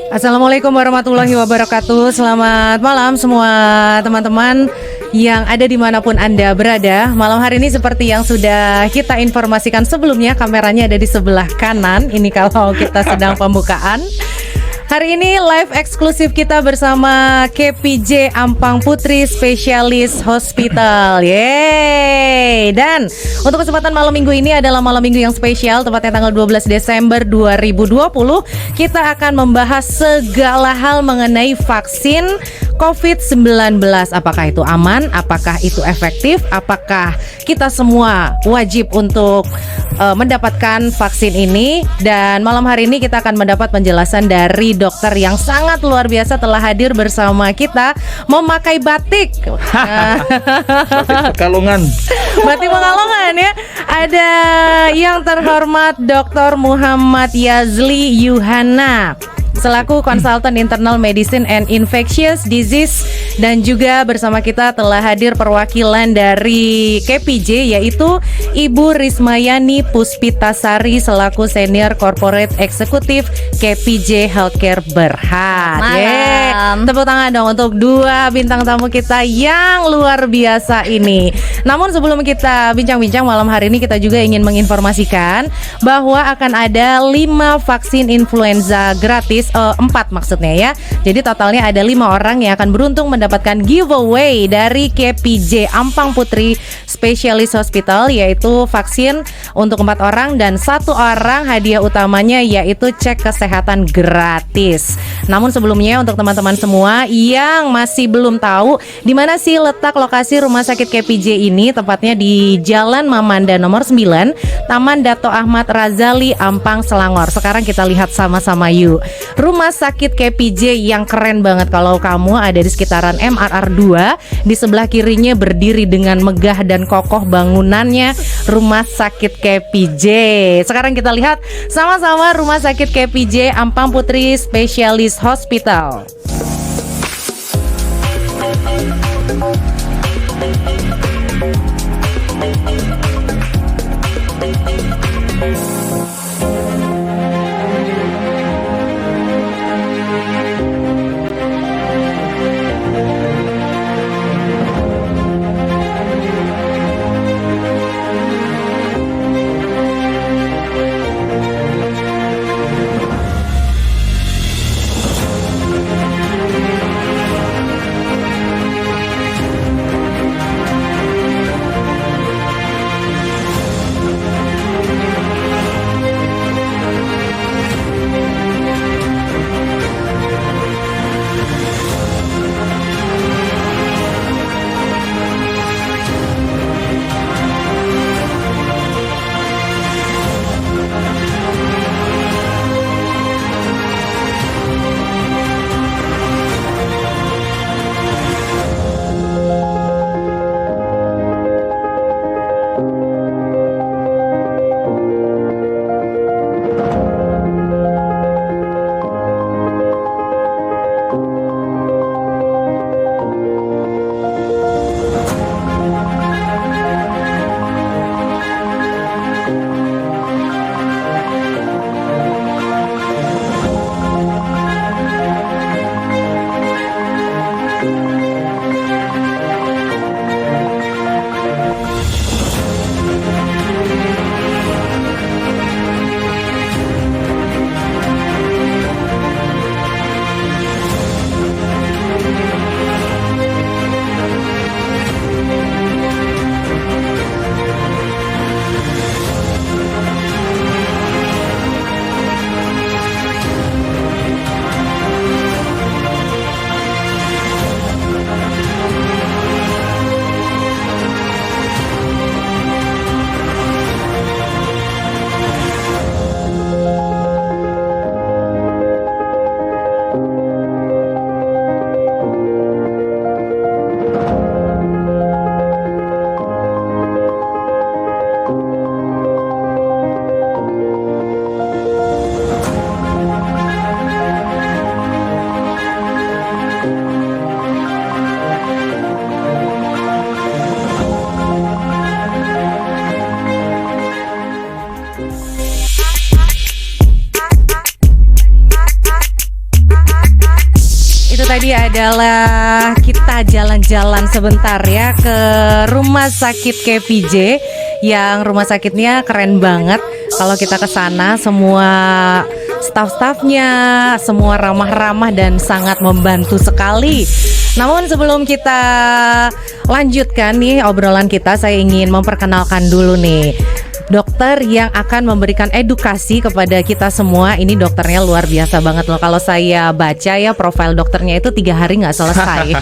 Assalamualaikum warahmatullahi wabarakatuh. Selamat malam semua teman-teman yang ada dimanapun Anda berada. Malam hari ini seperti yang sudah kita informasikan sebelumnya, kameranya ada di sebelah kanan. Ini kalau kita sedang pembukaan. Hari ini live eksklusif kita bersama KPJ Ampang Putri Spesialis Hospital. Yeay. Dan untuk kesempatan malam minggu ini adalah malam minggu yang spesial, tepatnya tanggal 12 Desember 2020. Kita akan membahas segala hal mengenai vaksin COVID-19. Apakah itu aman? Apakah itu efektif? Apakah kita semua wajib untuk mendapatkan vaksin ini? Dan malam hari ini kita akan mendapat penjelasan dari dokter yang sangat luar biasa telah hadir bersama kita memakai batik. Batik Pekalongan. Batik Pekalongan ya. Ada yang terhormat Dr. Muhammad Yazli Yuhana selaku konsultan internal medicine and infectious disease, dan juga bersama kita telah hadir perwakilan dari KPJ yaitu Ibu Rismayani Puspitasari selaku senior corporate executive KPJ Healthcare Berhad. Tepuk tangan dong untuk dua bintang tamu kita yang luar biasa ini. Namun sebelum kita bincang-bincang malam hari ini, kita juga ingin menginformasikan bahwa akan ada 5 vaksin influenza gratis, 4 maksudnya ya. Jadi totalnya ada 5 orang yang akan beruntung mendapatkan giveaway dari KPJ Ampang Putri Spesialis Hospital, yaitu vaksin untuk 4 orang dan 1 orang hadiah utamanya yaitu cek kesehatan gratis. Namun sebelumnya untuk teman-teman semua yang masih belum tahu di mana sih letak lokasi rumah sakit KPJ ini, tepatnya di Jalan Mamanda nomor 9, Taman Dato Ahmad Razali, Ampang, Selangor. Sekarang kita lihat sama-sama yuk. Rumah sakit KPJ yang keren banget. Kalau kamu ada di sekitaran MRR 2, di sebelah kirinya berdiri dengan megah dan kokoh bangunannya Rumah Sakit KPJ. Sekarang kita lihat sama-sama Rumah Sakit KPJ Ampang Putri Spesialis Hospital. tadi adalah kita jalan-jalan sebentar ya ke rumah sakit KPJ, yang rumah sakitnya keren banget. Kalau kita ke sana, semua staf-stafnya semua ramah-ramah dan sangat membantu sekali. Namun sebelum kita lanjutkan nih obrolan kita, saya ingin memperkenalkan dulu nih dokter yang akan memberikan edukasi kepada kita semua. Ini dokternya luar biasa banget loh. Kalau saya baca ya profil dokternya itu 3 hari nggak selesai.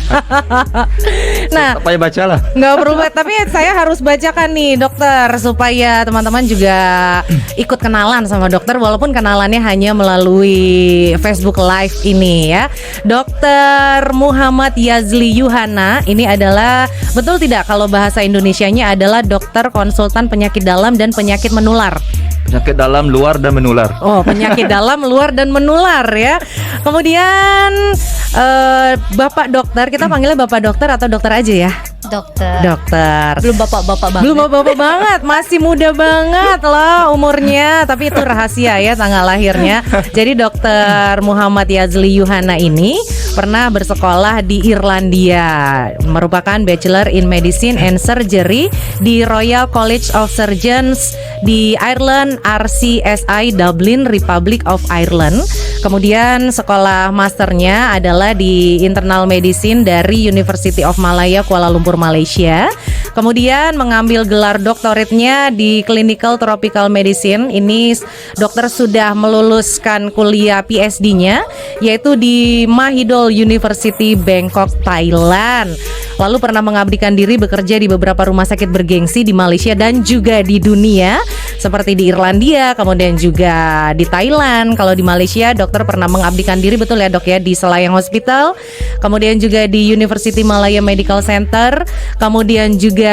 Nah, Apa ya baca lah. nggak perlu, tapi saya harus bacakan nih dokter supaya teman-teman juga ikut kenalan sama dokter, walaupun kenalannya hanya melalui Facebook Live ini ya. Dokter Muhammad Yazli Yuhana ini adalah, betul tidak kalau bahasa Indonesianya adalah dokter konsultan penyakit dalam dan penyakit menular. Penyakit dalam, luar dan menular. Oh, penyakit dalam, luar dan menular ya. Kemudian Bapak dokter, kita panggilnya Bapak dokter atau dokter aja ya? Dokter. Dokter. Belum bapak-bapak banget. Belum bapak-bapak banget, masih muda banget loh umurnya. Tapi itu rahasia ya tanggal lahirnya. Jadi dokter Muhammad Yazli Yuhana ini pernah bersekolah di Irlandia, merupakan Bachelor in Medicine and Surgery di Royal College of Surgeons di Ireland, RCSI Dublin, Republic of Ireland. Kemudian sekolah masternya adalah di Internal Medicine dari University of Malaya, Kuala Lumpur, Malaysia. Kemudian mengambil gelar doktoratnya di Clinical Tropical Medicine. Ini dokter sudah meluluskan kuliah PhD-nya, yaitu di Mahidol University, Bangkok, Thailand. Lalu pernah mengabdikan diri bekerja di beberapa rumah sakit bergengsi di Malaysia dan juga di dunia, seperti di Irlandia, kemudian juga di Thailand. Kalau di Malaysia, dokter pernah mengabdikan diri, betul ya dok ya, di Selayang Hospital, kemudian juga di University Malaya Medical Center, kemudian juga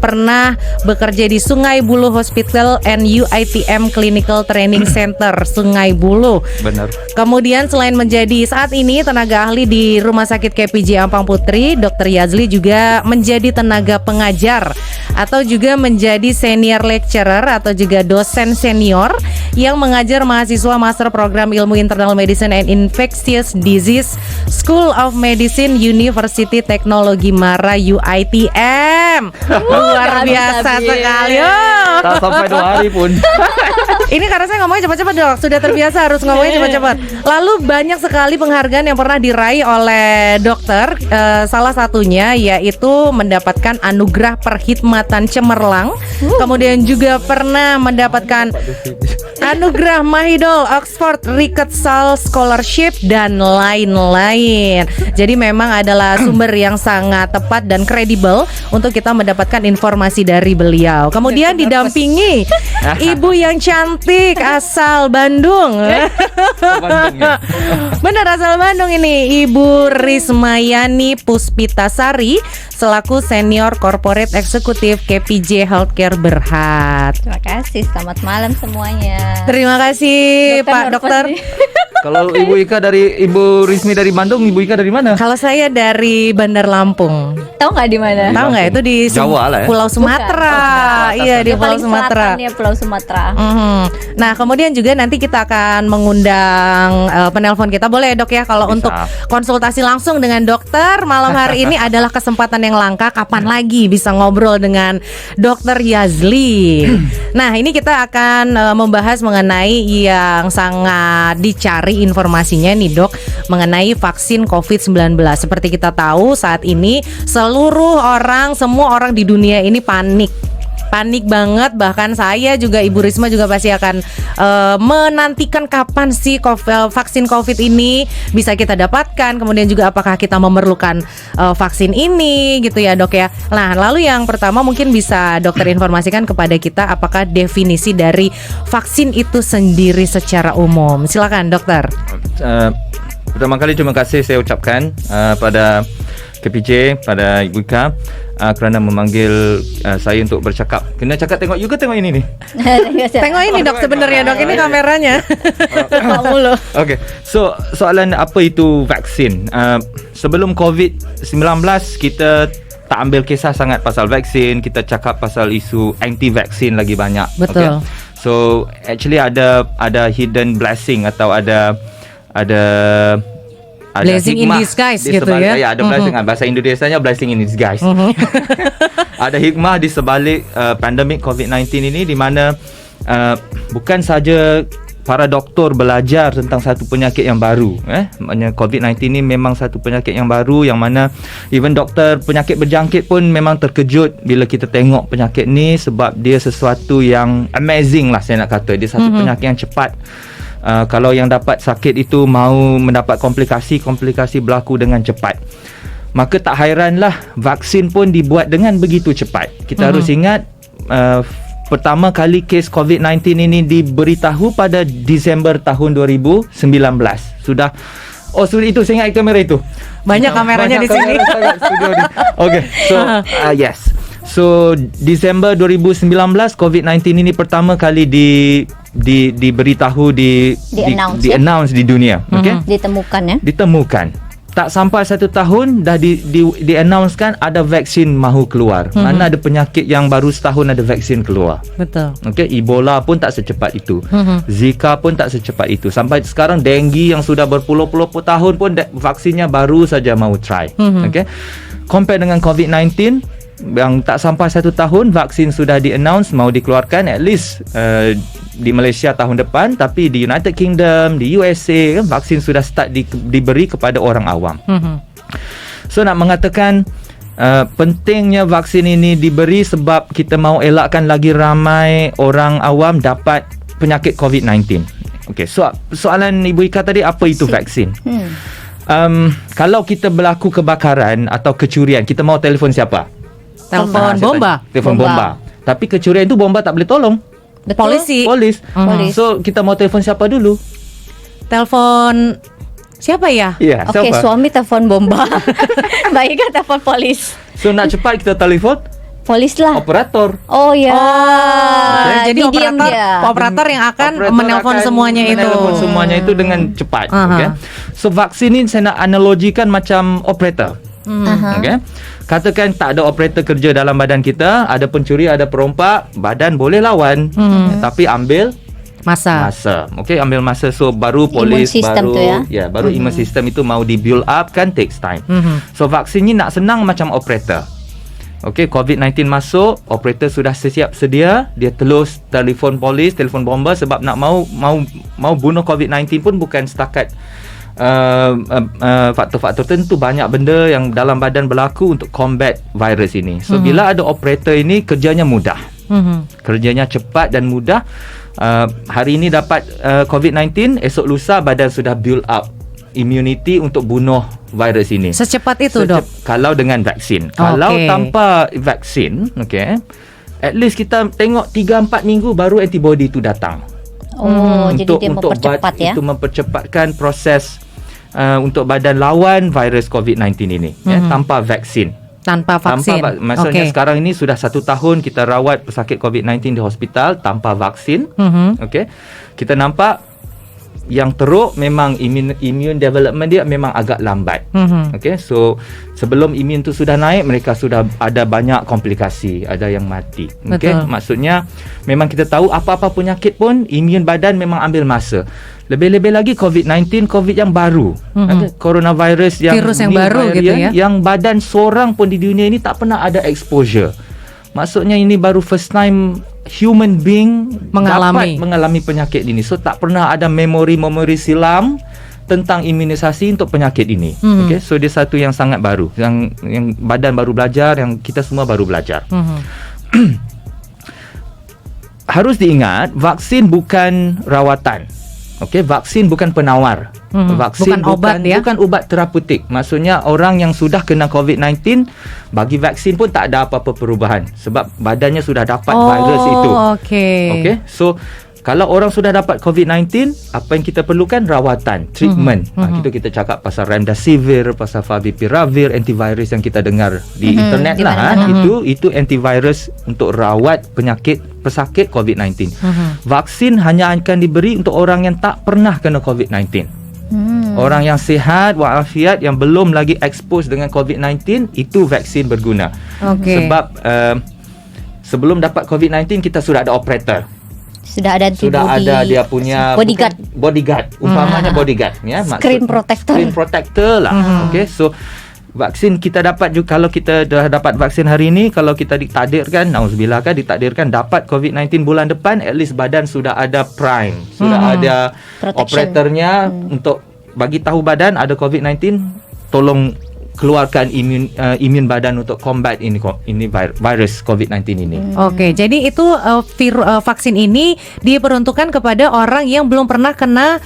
pernah bekerja di Sungai Buloh Hospital and UITM Clinical Training Center, Sungai Buloh. Benar. Kemudian selain menjadi saat ini tenaga ahli di Rumah Sakit KPJ Ampang Putri, Dr. Yazli juga menjadi tenaga pengajar atau juga menjadi senior lecturer atau juga dosen senior yang mengajar mahasiswa master program ilmu internal medicine and infectious disease School of Medicine University Teknologi Mara UITM. Luar biasa sekali. Oh. Tak sampai 2 hari pun. Ini karena saya ngomongnya cepat-cepat dok, sudah terbiasa harus ngomongnya cepat-cepat. Lalu banyak sekali penghargaan yang pernah diraih oleh dokter. Salah satunya yaitu mendapatkan anugerah perkhidmatan cemerlang. Kemudian juga pernah mendapatkan anugerah Mahidol Oxford Rickettsall Scholarship dan lain-lain. Jadi memang adalah sumber yang sangat tepat dan kredibel untuk kita mendapatkan informasi dari beliau. Kemudian didampingi ibu yang cantik asal Bandung. Bandung ya? Benar, asal Bandung ini, Ibu Rismayani Puspitasari selaku Senior Corporate Executive KPJ Healthcare Berhad. Terima kasih. Selamat malam semuanya. Terima kasih Pak Dokter. Kalau Ibu Ika dari Ibu Rismi dari Bandung, Ibu Ika dari mana? Kalau saya dari Bandar Lampung. Tahu nggak di mana? Tahu nggak itu di Jawa lah ya? Pulau Sumatera. Iya, di Yang Pulau paling Sumatera. selatan ya, Pulau Sumatera. Mhm. Nah kemudian juga nanti kita akan mengundang penelpon kita, boleh ya dok ya, kalau Bisa. untuk konsultasi langsung dengan dokter malam hari ini adalah kesempatan yang langka. Kapan lagi bisa ngobrol dengan dokter Yazli? Nah ini kita akan membahas mengenai yang sangat dicari informasinya nih dok, mengenai vaksin COVID-19. Seperti kita tahu saat ini seluruh orang, semua orang di dunia ini panik banget. Bahkan saya juga, Ibu Risma juga pasti akan menantikan kapan sih vaksin COVID ini bisa kita dapatkan. Kemudian juga apakah kita memerlukan vaksin ini gitu ya dok ya. Nah lalu yang pertama mungkin bisa dokter informasikan kepada kita apakah definisi dari vaksin itu sendiri secara umum. Silakan dokter. Pertama kali terima kasih saya ucapkan pada KPJ, pada Ibu Ika kerana memanggil saya untuk bercakap. Kena cakap tengok you ke tengok ini nih? Tengok ini dok sebenarnya dok, ini kameranya. Pak mulu. Okay, so soalan apa itu vaksin? Sebelum COVID-19 kita tak ambil kisah sangat pasal vaksin, kita cakap pasal isu anti-vaksin lagi banyak. Betul. Okay? So actually ada hidden blessing atau ada Blessing in hikmah disguise di gitu sebalik, ya. ada blessing, bahasa Indonesianya blessing in disguise. Ada hikmah di sebalik pandemik COVID-19 ini, di mana bukan saja para doktor belajar tentang satu penyakit yang baru. Maknanya COVID-19 ni memang satu penyakit yang baru, yang mana even doktor penyakit berjangkit pun memang terkejut bila kita tengok penyakit ni, sebab dia sesuatu yang amazing lah saya nak kata. Dia satu penyakit yang cepat. Kalau yang dapat sakit itu mahu mendapat komplikasi berlaku dengan cepat. Maka tak hairanlah vaksin pun dibuat dengan begitu cepat. Kita harus ingat pertama kali kes COVID-19 ini diberitahu pada Disember tahun 2019. Sudah itu saya ingat kamera itu. Banyak kameranya di sini. Okay, so yes. So Disember 2019 COVID-19 ini pertama kali diberitahu di-announce di dunia. Okay? Ditemukan. Tak sampai 1 tahun dah di-announcekan ada vaksin mahu keluar. Mana ada penyakit yang baru setahun ada vaksin keluar. Betul. Okay, Ebola pun tak secepat itu. Zika pun tak secepat itu. Sampai sekarang denggi yang sudah berpuluh-puluh tahun pun vaksinnya baru saja mahu try. Okay. Compare dengan COVID-19 yang tak sampai 1 tahun vaksin sudah di-announce mahu dikeluarkan, at least di Malaysia tahun depan, tapi di United Kingdom, di USA kan, vaksin sudah start diberi kepada orang awam. So nak mengatakan pentingnya vaksin ini diberi sebab kita mahu elakkan lagi ramai orang awam dapat penyakit COVID-19. Okay, so soalan Ibu Ika tadi, apa itu vaksin? Kalau kita berlaku kebakaran atau kecurian, kita mahu telefon siapa? Telefon bomba. Telefon bomba. Tapi kecurian itu bomba tak boleh tolong. Polisi. Polis. So kita mau telefon siapa dulu? Telefon siapa ya? Yeah, Okey, suami telefon bomba. Mbak Ika telefon polis. So nak cepat kita telefon polis lah. Operator. Oh ya. Jadi operator yang akan menelpon semuanya itu. Menelpon semuanya itu dengan cepat. Okay. So vaksin ini saya nak analogikan macam operator. Okay. Katakan tak ada operator kerja dalam badan kita, ada pencuri, ada perompak, badan boleh lawan, tapi ambil masa. Okay, ambil masa. So baru polis, baru imun sistem itu mau di build up kan, takes time. So vaksin ni nak senang macam operator. Okay, COVID-19 masuk, operator sudah siap sedia, dia terus telefon polis, telefon bomba, sebab nak mau bunuh COVID-19 pun bukan setakat faktor-faktor tertentu, banyak benda yang dalam badan berlaku untuk combat virus ini. So bila ada operator ini, kerjanya mudah, kerjanya cepat dan mudah. Hari ini dapat COVID-19, esok lusa badan sudah build up immunity untuk bunuh virus ini. Secepat itu, Dok? Kalau dengan vaksin. Kalau tanpa vaksin, okay, at least kita tengok 3-4 minggu baru antibody itu datang. Jadi dia mempercepat ya. Itu mempercepatkan proses untuk badan lawan virus COVID-19 ini, tanpa vaksin. Maksudnya sekarang ini sudah 1 tahun kita rawat pesakit COVID-19 di hospital tanpa vaksin. Okay. Kita nampak yang teruk memang immune development dia memang agak lambat. Okay, so sebelum imun tu sudah naik, mereka sudah ada banyak komplikasi, ada yang mati. Okay, maksudnya memang kita tahu apa-apa penyakit pun imun badan memang ambil masa. Lebih-lebih lagi COVID-19, COVID yang baru, okay, coronavirus yang virus yang baru gitu ya, yang badan seorang pun di dunia ini tak pernah ada exposure. Maksudnya ini baru first time human being dapat mengalami penyakit ini. So tak pernah ada memori silam tentang imunisasi untuk penyakit ini. Okay, so dia satu yang sangat baru, yang badan baru belajar, yang kita semua baru belajar. Harus diingat, vaksin bukan rawatan. Okay, vaksin bukan penawar. Vaksin bukan ubat terapeutik. Maksudnya orang yang sudah kena COVID-19 bagi vaksin pun tak ada apa-apa perubahan sebab badannya sudah dapat virus itu. Okay. So kalau orang sudah dapat COVID-19, apa yang kita perlukan? Rawatan, treatment. Kita cakap pasal remdesivir, pasal favipiravir, antivirus yang kita dengar di internet lah. Itu antivirus untuk rawat pesakit COVID-19. Vaksin hanya akan diberi untuk orang yang tak pernah kena COVID-19. Orang yang sihat walafiat, yang belum lagi expose dengan COVID-19, itu vaksin berguna. Sebab sebelum dapat COVID-19 kita sudah ada operator. Sudah ada dia punya bodyguard. Umpamanya bodyguard ya. Screen protector lah. Okey, so vaksin kita dapat juga, kalau kita dah dapat vaksin hari ini, kalau kita ditakdirkan, nauzubillah kan, ditakdirkan dapat COVID-19 bulan depan, at least badan sudah ada prime, sudah ada Protection. operatornya untuk bagi tahu badan ada COVID-19, tolong keluarkan imun badan untuk combat ini virus COVID-19 ini. Oke, jadi itu vaksin ini diperuntukkan kepada orang yang belum pernah kena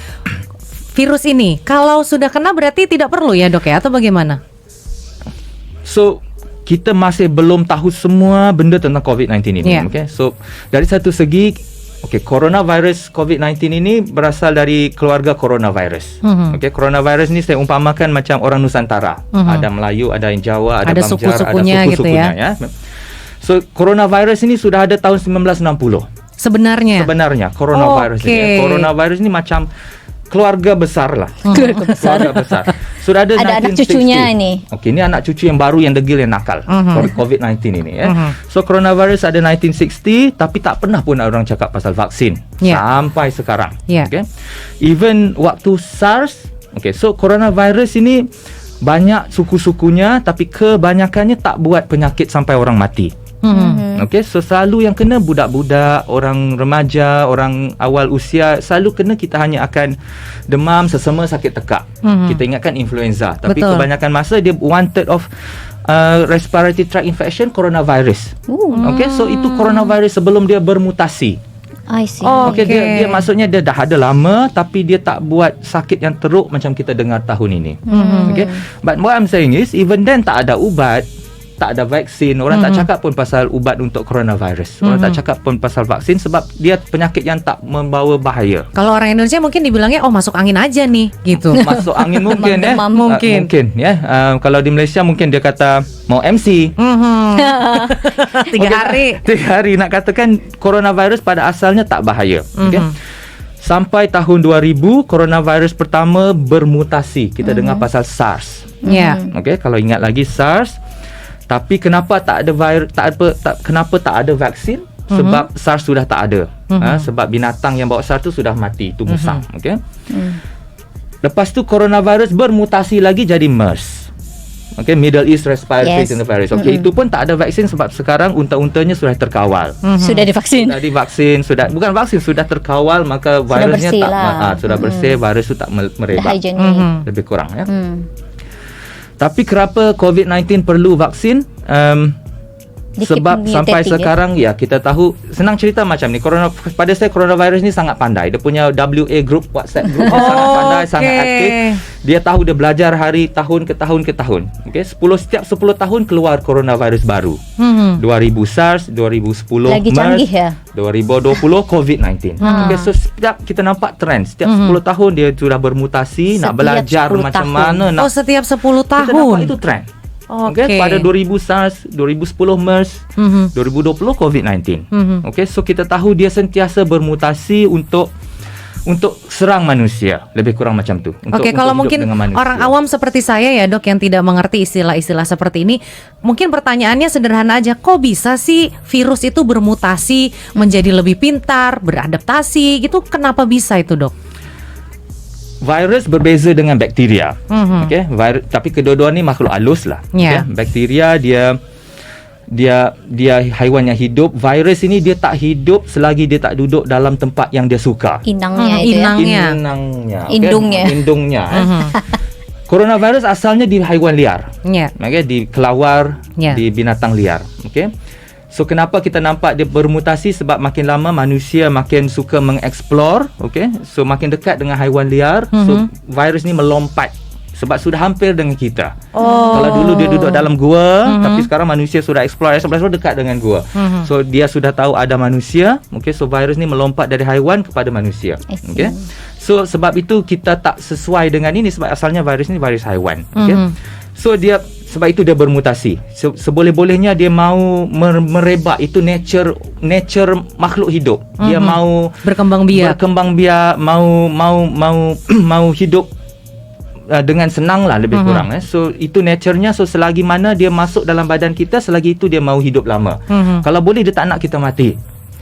virus ini. Kalau sudah kena berarti tidak perlu ya, Dok ya, atau bagaimana? So kita masih belum tahu semua benda tentang COVID-19 ini. Okay? So dari satu segi, coronavirus COVID-19 ini berasal dari keluarga coronavirus. Okay, coronavirus ni saya umpamakan macam orang Nusantara. Ada Melayu, ada yang Jawa, ada Bangjar, suku-sukunya ada suku-sukunya gitu ya. So coronavirus ini sudah ada tahun 1960. Sebenarnya coronavirus ini. Coronavirus ini macam keluarga besar lah. Keluarga besar. Sudah ada anak cucunya ini. Okey, ini anak cucu yang baru, yang degil, yang nakal. COVID-19 ini ya. So coronavirus ada 1960, tapi tak pernah pun orang cakap pasal vaksin sampai sekarang. Okay. Even waktu SARS, so coronavirus ini banyak suku-sukunya, tapi kebanyakannya tak buat penyakit sampai orang mati. Okay, so selalu yang kena budak-budak, orang remaja, orang awal usia, selalu kena, kita hanya akan demam, sesama, sakit tekak. Kita ingatkan influenza, tapi kebanyakan masa dia wanted of respiratory tract infection, coronavirus. Okay, so itu coronavirus sebelum dia bermutasi. I see. Okay, dia maksudnya dia dah ada lama, tapi dia tak buat sakit yang teruk macam kita dengar tahun ini. Okay, but what I'm saying is, even then tak ada ubat, tak ada vaksin, orang tak cakap pun pasal ubat untuk coronavirus. Orang tak cakap pun pasal vaksin sebab dia penyakit yang tak membawa bahaya. Kalau orang Indonesia mungkin dibilangnya masuk angin aja nih gitu. Masuk angin mungkin ya. Mungkin ya. Kalau di Malaysia mungkin dia kata mau MC. 3 hari. 3 hari nak katakan coronavirus pada asalnya tak bahaya. Okay? Sampai tahun 2000 coronavirus pertama bermutasi. Kita dengar pasal SARS. Okay, kalau ingat lagi SARS. Tapi kenapa tak ada kenapa tak ada vaksin? Sebab SARS sudah tak ada. Sebab binatang yang bawa SARS tu sudah mati, tu musang. Okay? Lepas tu coronavirus bermutasi lagi jadi MERS. Okay, Middle East Respiratory Virus. Okay, itu pun tak ada vaksin sebab sekarang unta-untanya sudah terkawal. Sudah divaksin. Bukan vaksin, sudah terkawal, maka virusnya sudah bersih, virus tu tak merebak. Lebih kurang ya. Tapi kenapa COVID-19 perlu vaksin? Sebab sampai sekarang kita tahu, senang cerita macam ni, pada saya coronavirus ni sangat pandai. Dia punya WA group, WhatsApp group sangat pandai, sangat aktif. Dia tahu, dia belajar tahun ke tahun. Okay, setiap 10 tahun keluar coronavirus baru. 2000 SARS, 2010 lagi MERS, ya? 2020 COVID-19. Okay, so setiap kita nampak trend, setiap 10 tahun dia sudah bermutasi, nak belajar macam mana nak. Setiap 10 tahun. Kita nampak itu trend. Okay, pada 2000 SARS, 2010 MERS, 2020 COVID-19. Okay, so kita tahu dia sentiasa bermutasi untuk serang manusia, lebih kurang macam tu. Okey, kalau mungkin orang awam seperti saya ya, Dok, yang tidak mengerti istilah-istilah seperti ini, mungkin pertanyaannya sederhana aja, kok bisa sih virus itu bermutasi menjadi lebih pintar, beradaptasi gitu? Kenapa bisa itu, Dok? Virus berbeza dengan bakteria. Okay? Tapi kedua-dua ni makhluk halus lah. Okay? Bakteria dia haiwan yang hidup. Virus ini dia tak hidup selagi dia tak duduk dalam tempat yang dia suka. Indungnya. Coronavirus asalnya di haiwan liar. Okay? Di kelawar, di binatang liar. Okay? So kenapa kita nampak dia bermutasi? Sebab makin lama manusia makin suka mengeksplor, okay? So makin dekat dengan haiwan liar, so virus ni melompat sebab sudah hampir dengan kita. Kalau dulu dia duduk dalam gua, tapi sekarang manusia sudah explore dekat dengan gua. So dia sudah tahu ada manusia, okay? So virus ni melompat dari haiwan kepada manusia. Okay? So sebab itu kita tak sesuai dengan ini, sebab asalnya virus ni virus haiwan. Okay? So sebab itu dia bermutasi. Seboleh-bolehnya dia mau merebak, itu nature makhluk hidup. Dia mau berkembang biak, mau hidup dengan senang lah, lebih kurang. So itu nature-nya. So selagi mana dia masuk dalam badan kita, selagi itu dia mau hidup lama. Kalau boleh dia tak nak kita mati.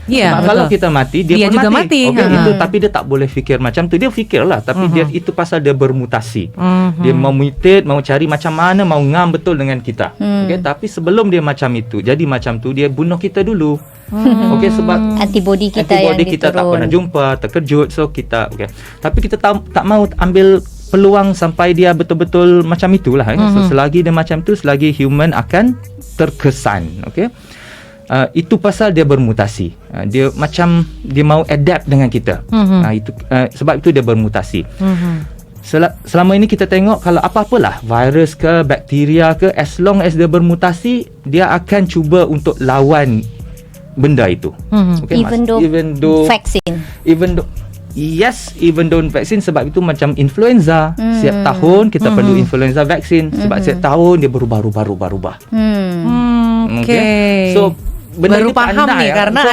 Iya, Sebab betul. kalau kita mati, dia Dia pun juga mati. Okey, Ha. itu tapi dia tak boleh fikir macam tu. Dia fikirlah, tapi dia itu pasal dia bermutasi. Dia mau mutate, mau cari macam mana mau ngam betul dengan kita. Okey, tapi sebelum dia macam itu, jadi macam tu dia bunuh kita dulu. Okey, sebab Antibody kita antibody yang kita tak diturun. pernah jumpa, terkejut, so kita okey. Tapi kita tak mau ambil peluang sampai dia betul-betul macam itulah. So selagi dia macam tu, selagi human akan terkesan. Okey. Itu pasal dia bermutasi. Dia macam dia mau adapt dengan kita. Itu sebab itu dia bermutasi. Selama ini kita tengok kalau apa-apalah, virus ke bakteria ke, as long as dia bermutasi, dia akan cuba untuk lawan benda itu. Okay, Even though vaksin. even though vaksin, sebab itu macam influenza. Setiap tahun kita perlu influenza vaksin, sebab setiap tahun dia berubah. Okey. So benda baru ni paham pandai, nih ya. karena So,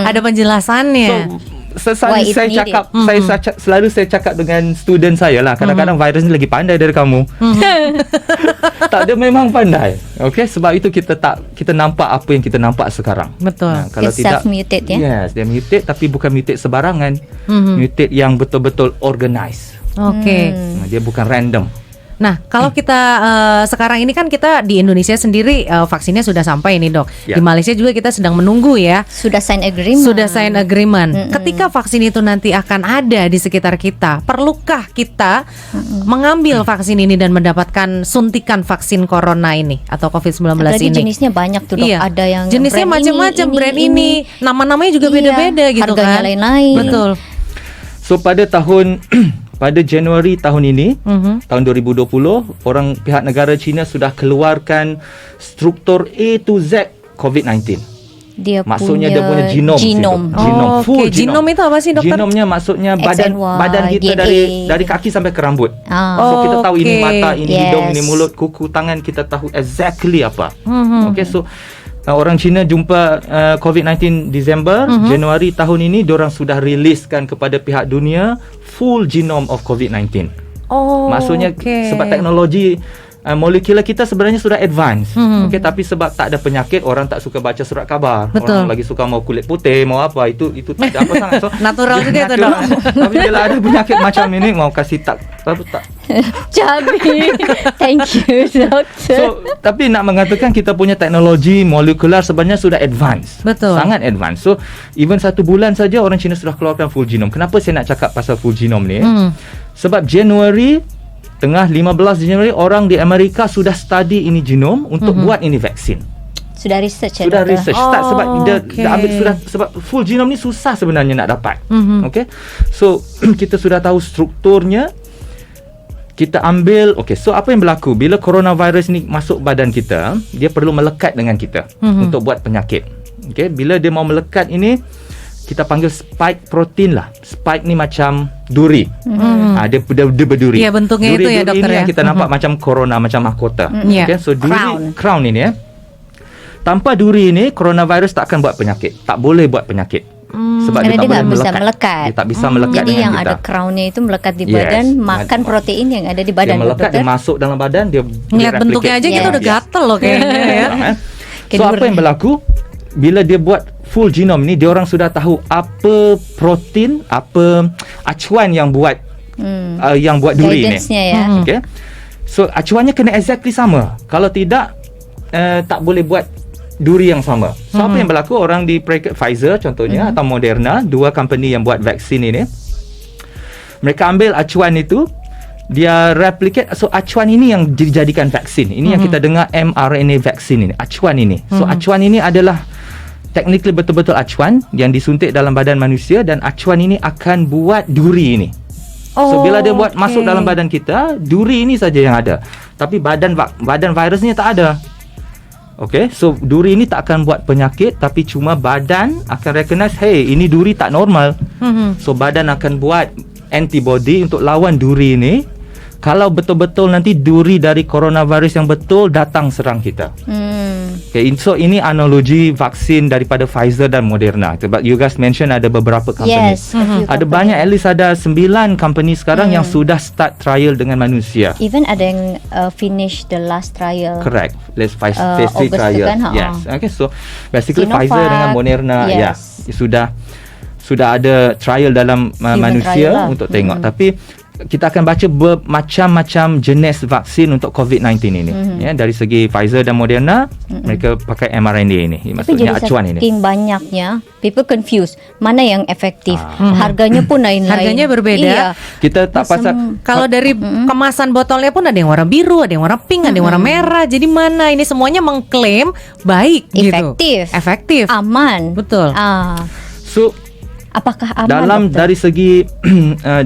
ada penjelasannya. Why it's Saya needed. cakap selalu saya cakap dengan student saya lah, kadang-kadang virus ni lagi pandai dari kamu. Tak, dia memang pandai. Okey, sebab itu kita nampak apa yang kita nampak sekarang. Betul. Kalau Dia tidak self-mutate, ya? Yes, dia mutate, tapi bukan mutate sebarangan. Mutate yang betul-betul organized. Oke. Dia bukan random. Nah, kalau kita sekarang ini kan kita di Indonesia sendiri vaksinnya sudah sampai nih, Dok. Ya. Di Malaysia juga kita sedang menunggu ya. Sudah sign agreement. Sudah sign agreement. Ketika vaksin itu nanti akan ada di sekitar kita, perlukah kita mengambil vaksin ini dan mendapatkan suntikan vaksin corona ini atau COVID-19 Apalagi ini? jenisnya banyak tuh, Dok. Iya. Ada yang jenisnya brand macam-macam, brand ini. Nama-namanya juga Iya, beda-beda gitu harganya kan. lain-lain. Betul. So pada Januari tahun ini, tahun 2020, orang pihak negara China sudah keluarkan struktur A to Z COVID-19. Dia Maksudnya dia punya genom. Oh, Full okey. Genom itu apa sih, dokter? Genomnya maksudnya X and Y, badan kita DNA. dari kaki sampai ke rambut. Ah. So kita tahu ini Okey. mata, ini Yes. hidung, ini mulut, kuku, tangan, kita tahu exactly apa. Okay, so orang Cina jumpa COVID-19 Disember, Januari tahun ini diorang sudah riliskan kepada pihak dunia full genome of COVID-19. Oh, Maksudnya okey. sebab teknologi molekular kita sebenarnya sudah advance. Okey, tapi sebab tak ada penyakit, orang tak suka baca surat khabar. Betul. Orang lagi suka mau kulit putih, mau apa, itu tak ada apa sangat. So, Natural juga itu, Dok. Tapi bila ada penyakit macam ini, mau kasih tak. Jadi, thank you, dokter. So, tapi nak mengatakan kita punya teknologi molekular sebenarnya sudah advance. Betul. Sangat advance. So, even 1 bulan saja orang Cina sudah keluarkan full genome. Kenapa saya nak cakap pasal full genome ni? Sebab Januari, tengah 15 Januari, orang di Amerika sudah study ini genome untuk buat ini vaksin. Sudah research ya, Sudah dokter? research start sebab dia okey. ambil sudah, sebab full genome ni susah sebenarnya nak dapat. Okey. So kita sudah tahu strukturnya. Kita ambil, okey, so apa yang berlaku bila coronavirus ni masuk badan kita, dia perlu melekat dengan kita untuk buat penyakit. Okey, bila dia mau melekat ini, kita panggil spike protein lah. Spike ni macam duri. Dia berduri. Iya, bentuknya itu ya, Duri-duri dokter, ini ya. yang kita nampak macam corona, macam mahkota. Ya. Okay, so Crown. crown ini ya. Tanpa duri ini, coronavirus tak akan buat penyakit. Tak boleh buat penyakit. Sebab Karena dia tak dia boleh tak bisa melekat. Dia tak bisa melekat Jadi dengan yang kita. ada crownnya itu melekat di Yes. badan, makan protein yang ada di Dia badan, melekat, dokter. dia masuk dalam badan, dia Ngeliat bentuknya aja kita Yes. udah gatel loh kayaknya ya. So apa yang berlaku bila dia buat full genome ni, dia orang sudah tahu apa protein, apa acuan yang buat duri ni. Guidance-nya ya. Okay. So acuannya kena exactly sama. Kalau tidak tak boleh buat duri yang sama. So apa yang berlaku, orang di Pfizer contohnya atau Moderna, dua company yang buat vaksin ini, mereka ambil acuan itu, dia replicate. So acuan ini yang dijadikan vaksin. Ini yang kita dengar mRNA vaksin ini, acuan ini. So acuan ini adalah technically betul-betul acuan yang disuntik dalam badan manusia, dan acuan ini akan buat duri ini. So bila dia buat masuk dalam badan kita, duri ini saja yang ada. Tapi badan virusnya tak ada. Okay, so duri ini tak akan buat penyakit, tapi cuma badan akan recognize, hey, ini duri tak normal. So badan akan buat antibody untuk lawan duri ini. Kalau betul-betul nanti duri dari coronavirus yang betul datang serang kita. Okay, so ini analogi vaksin daripada Pfizer dan Moderna. Sebab you guys mention ada beberapa company. Yes. a few Ada company. banyak, at least ada 9 company sekarang yang sudah start trial dengan manusia. Even ada yang finish the last trial. Correct. Let's phase August 3 tu trial. kan, Yes. Okay, so basically Sinovac, Pfizer dengan Moderna yes. sudah ada trial dalam manusia trial lah. untuk tengok. Tapi kita akan baca bermacam-macam jenis vaksin untuk COVID-19 ini. Ya, dari segi Pfizer dan Moderna, mereka pakai mRNA ini. Tapi Maksudnya jadi acuan ini. saking banyaknya, people confused mana yang efektif. Harganya pun lain-lain. Harganya berbeda. Iya. Kita tak pasal Kalau dari kemasan botolnya pun ada yang warna biru, ada yang warna pink, ada yang warna merah. Jadi mana ini semuanya mengklaim baik gitu. Efektif. Efektif. Aman. Betul. so Apakah aman, dalam doktor?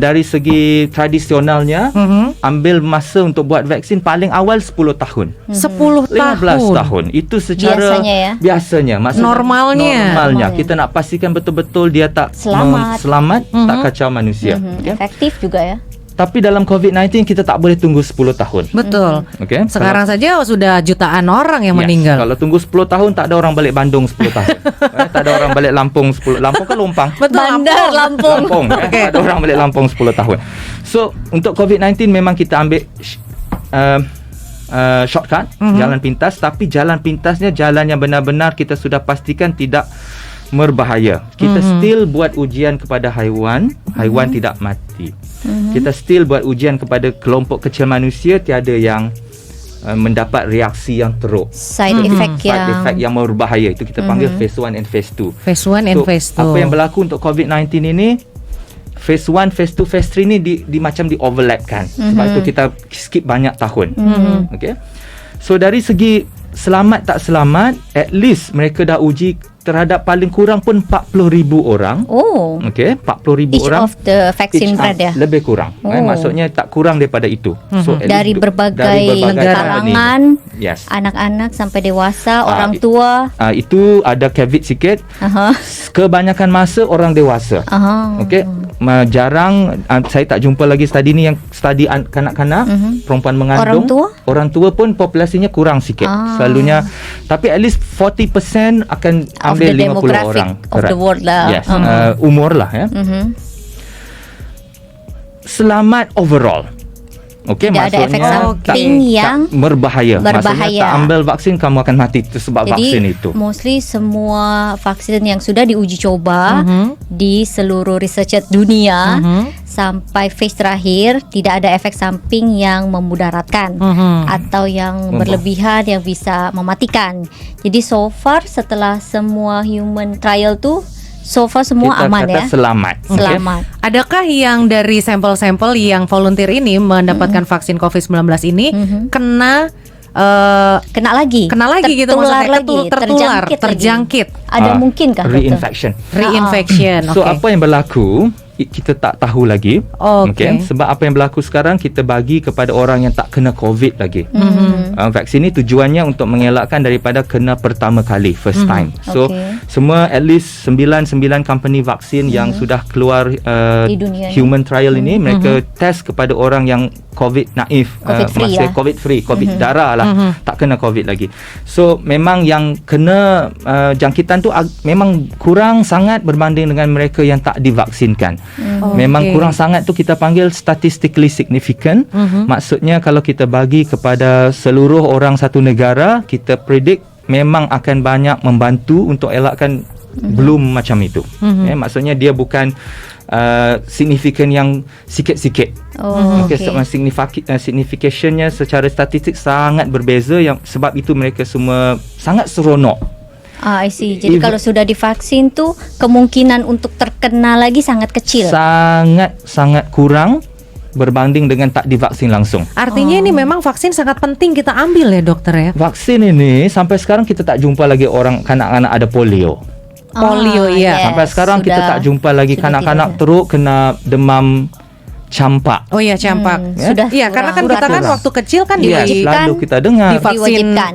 dari segi tradisionalnya ambil masa untuk buat vaksin paling awal 10 tahun. 10 15 tahun. tahun. Itu secara Biasanya ya? biasanya maksudnya Normalnya. kita nak pastikan betul-betul dia tak Selamat. tak kacau manusia. Okay? Efektif juga ya. Tapi dalam COVID-19 kita tak boleh tunggu 10 tahun. Betul. Okay? Sekarang saja sudah jutaan orang yang Yes, meninggal. kalau tunggu 10 tahun tak ada orang balik Bandung 10 tahun. Tak ada orang balik Lampung 10. Lampung kan Lompang. Betul. Bandar Lampung. Lampung. Tak ada orang balik Lampung 10 tahun. So untuk COVID-19 memang kita ambil shortcut, jalan pintas, tapi jalan pintasnya jalan yang benar-benar kita sudah pastikan tidak berbahaya. Kita still buat ujian kepada haiwan tidak mati. Kita still buat ujian kepada kelompok kecil manusia, tiada yang mendapat reaksi yang teruk. Side effect Side effect yang berbahaya, itu kita panggil phase 1 and phase 2. Phase 1 and phase 2. Apa yang berlaku untuk COVID-19 ini, phase 1, phase 2, phase 3 ni macam di overlapkan. Sebab itu kita skip banyak tahun. Okay? So dari segi selamat tak selamat, at least mereka dah uji terhadap paling kurang pun 40,000 orang. Oh. Okey, 40,000 Each orang. of the vaccine brand ya. Lebih kurang. Maksudnya tak kurang daripada itu. So at Dari least berbagai kalangan, yes. anak-anak sampai dewasa, orang tua. Itu ada caveat sikit. Kebanyakan masa orang dewasa. Okey, jarang saya tak jumpa lagi study ni yang study kanak-kanak, perempuan mengandung. Orang tua pun populasinya kurang sikit. Selalunya, tapi at least 40% akan Of the ambil 50 demographic orang. of the world lah. Yes, umur lah ya. Selamat overall. Okey, Tidak ada efek maksudnya samping yang tak berbahaya. Maksudnya tak ambil vaksin kamu akan mati sebab vaksin itu. Jadi mostly semua vaksin yang sudah diuji coba di seluruh researcher dunia sampai phase terakhir tidak ada efek samping yang memudaratkan atau yang berlebihan yang bisa mematikan. Jadi so far setelah semua human trial tu so far semua kita aman kata ya. Selamat. Selamat. Adakah yang dari sampel-sampel yang volunteer ini mendapatkan vaksin COVID-19 ini kena lagi gitu, maksudnya tertular, terjangkit. Ada mungkinkah dokter? Reinfection. So apa yang berlaku kita tak tahu lagi. Okay. Sebab apa yang berlaku sekarang kita bagi kepada orang yang tak kena COVID lagi. Vaksin ni tujuannya untuk mengelakkan daripada kena pertama kali, first time. So semua at least 9 company vaksin yang sudah keluar di dunia human trial ini, mereka test kepada orang yang COVID naif, masih COVID free, COVID darah lah, tak kena COVID lagi. So memang yang kena jangkitan tu memang kurang sangat berbanding dengan mereka yang tak divaksinkan. Memang kurang sangat tu kita panggil statistically significant. Maksudnya kalau kita bagi kepada seluruh orang satu negara, kita predict memang akan banyak membantu untuk elakkan belum macam itu. Maksudnya dia bukan signifikan yang sikit-sikit. Significationnya secara statistik sangat berbeza, yang sebab itu mereka semua sangat seronok. I see. Jadi kalau sudah divaksin tu kemungkinan untuk terkena lagi sangat kecil. Sangat kurang berbanding dengan tak divaksin langsung. Artinya ini memang vaksin sangat penting kita ambil ya dokter ya. Vaksin ini sampai sekarang kita tak jumpa lagi orang kanak-kanak ada polio. Sampai sekarang kita tak jumpa lagi kanak-kanak teruk kena demam campak. Oh iya, campak. Sudah. Iya, karena kan kita kan waktu kecil kan selalu kita dengar diwajibkan.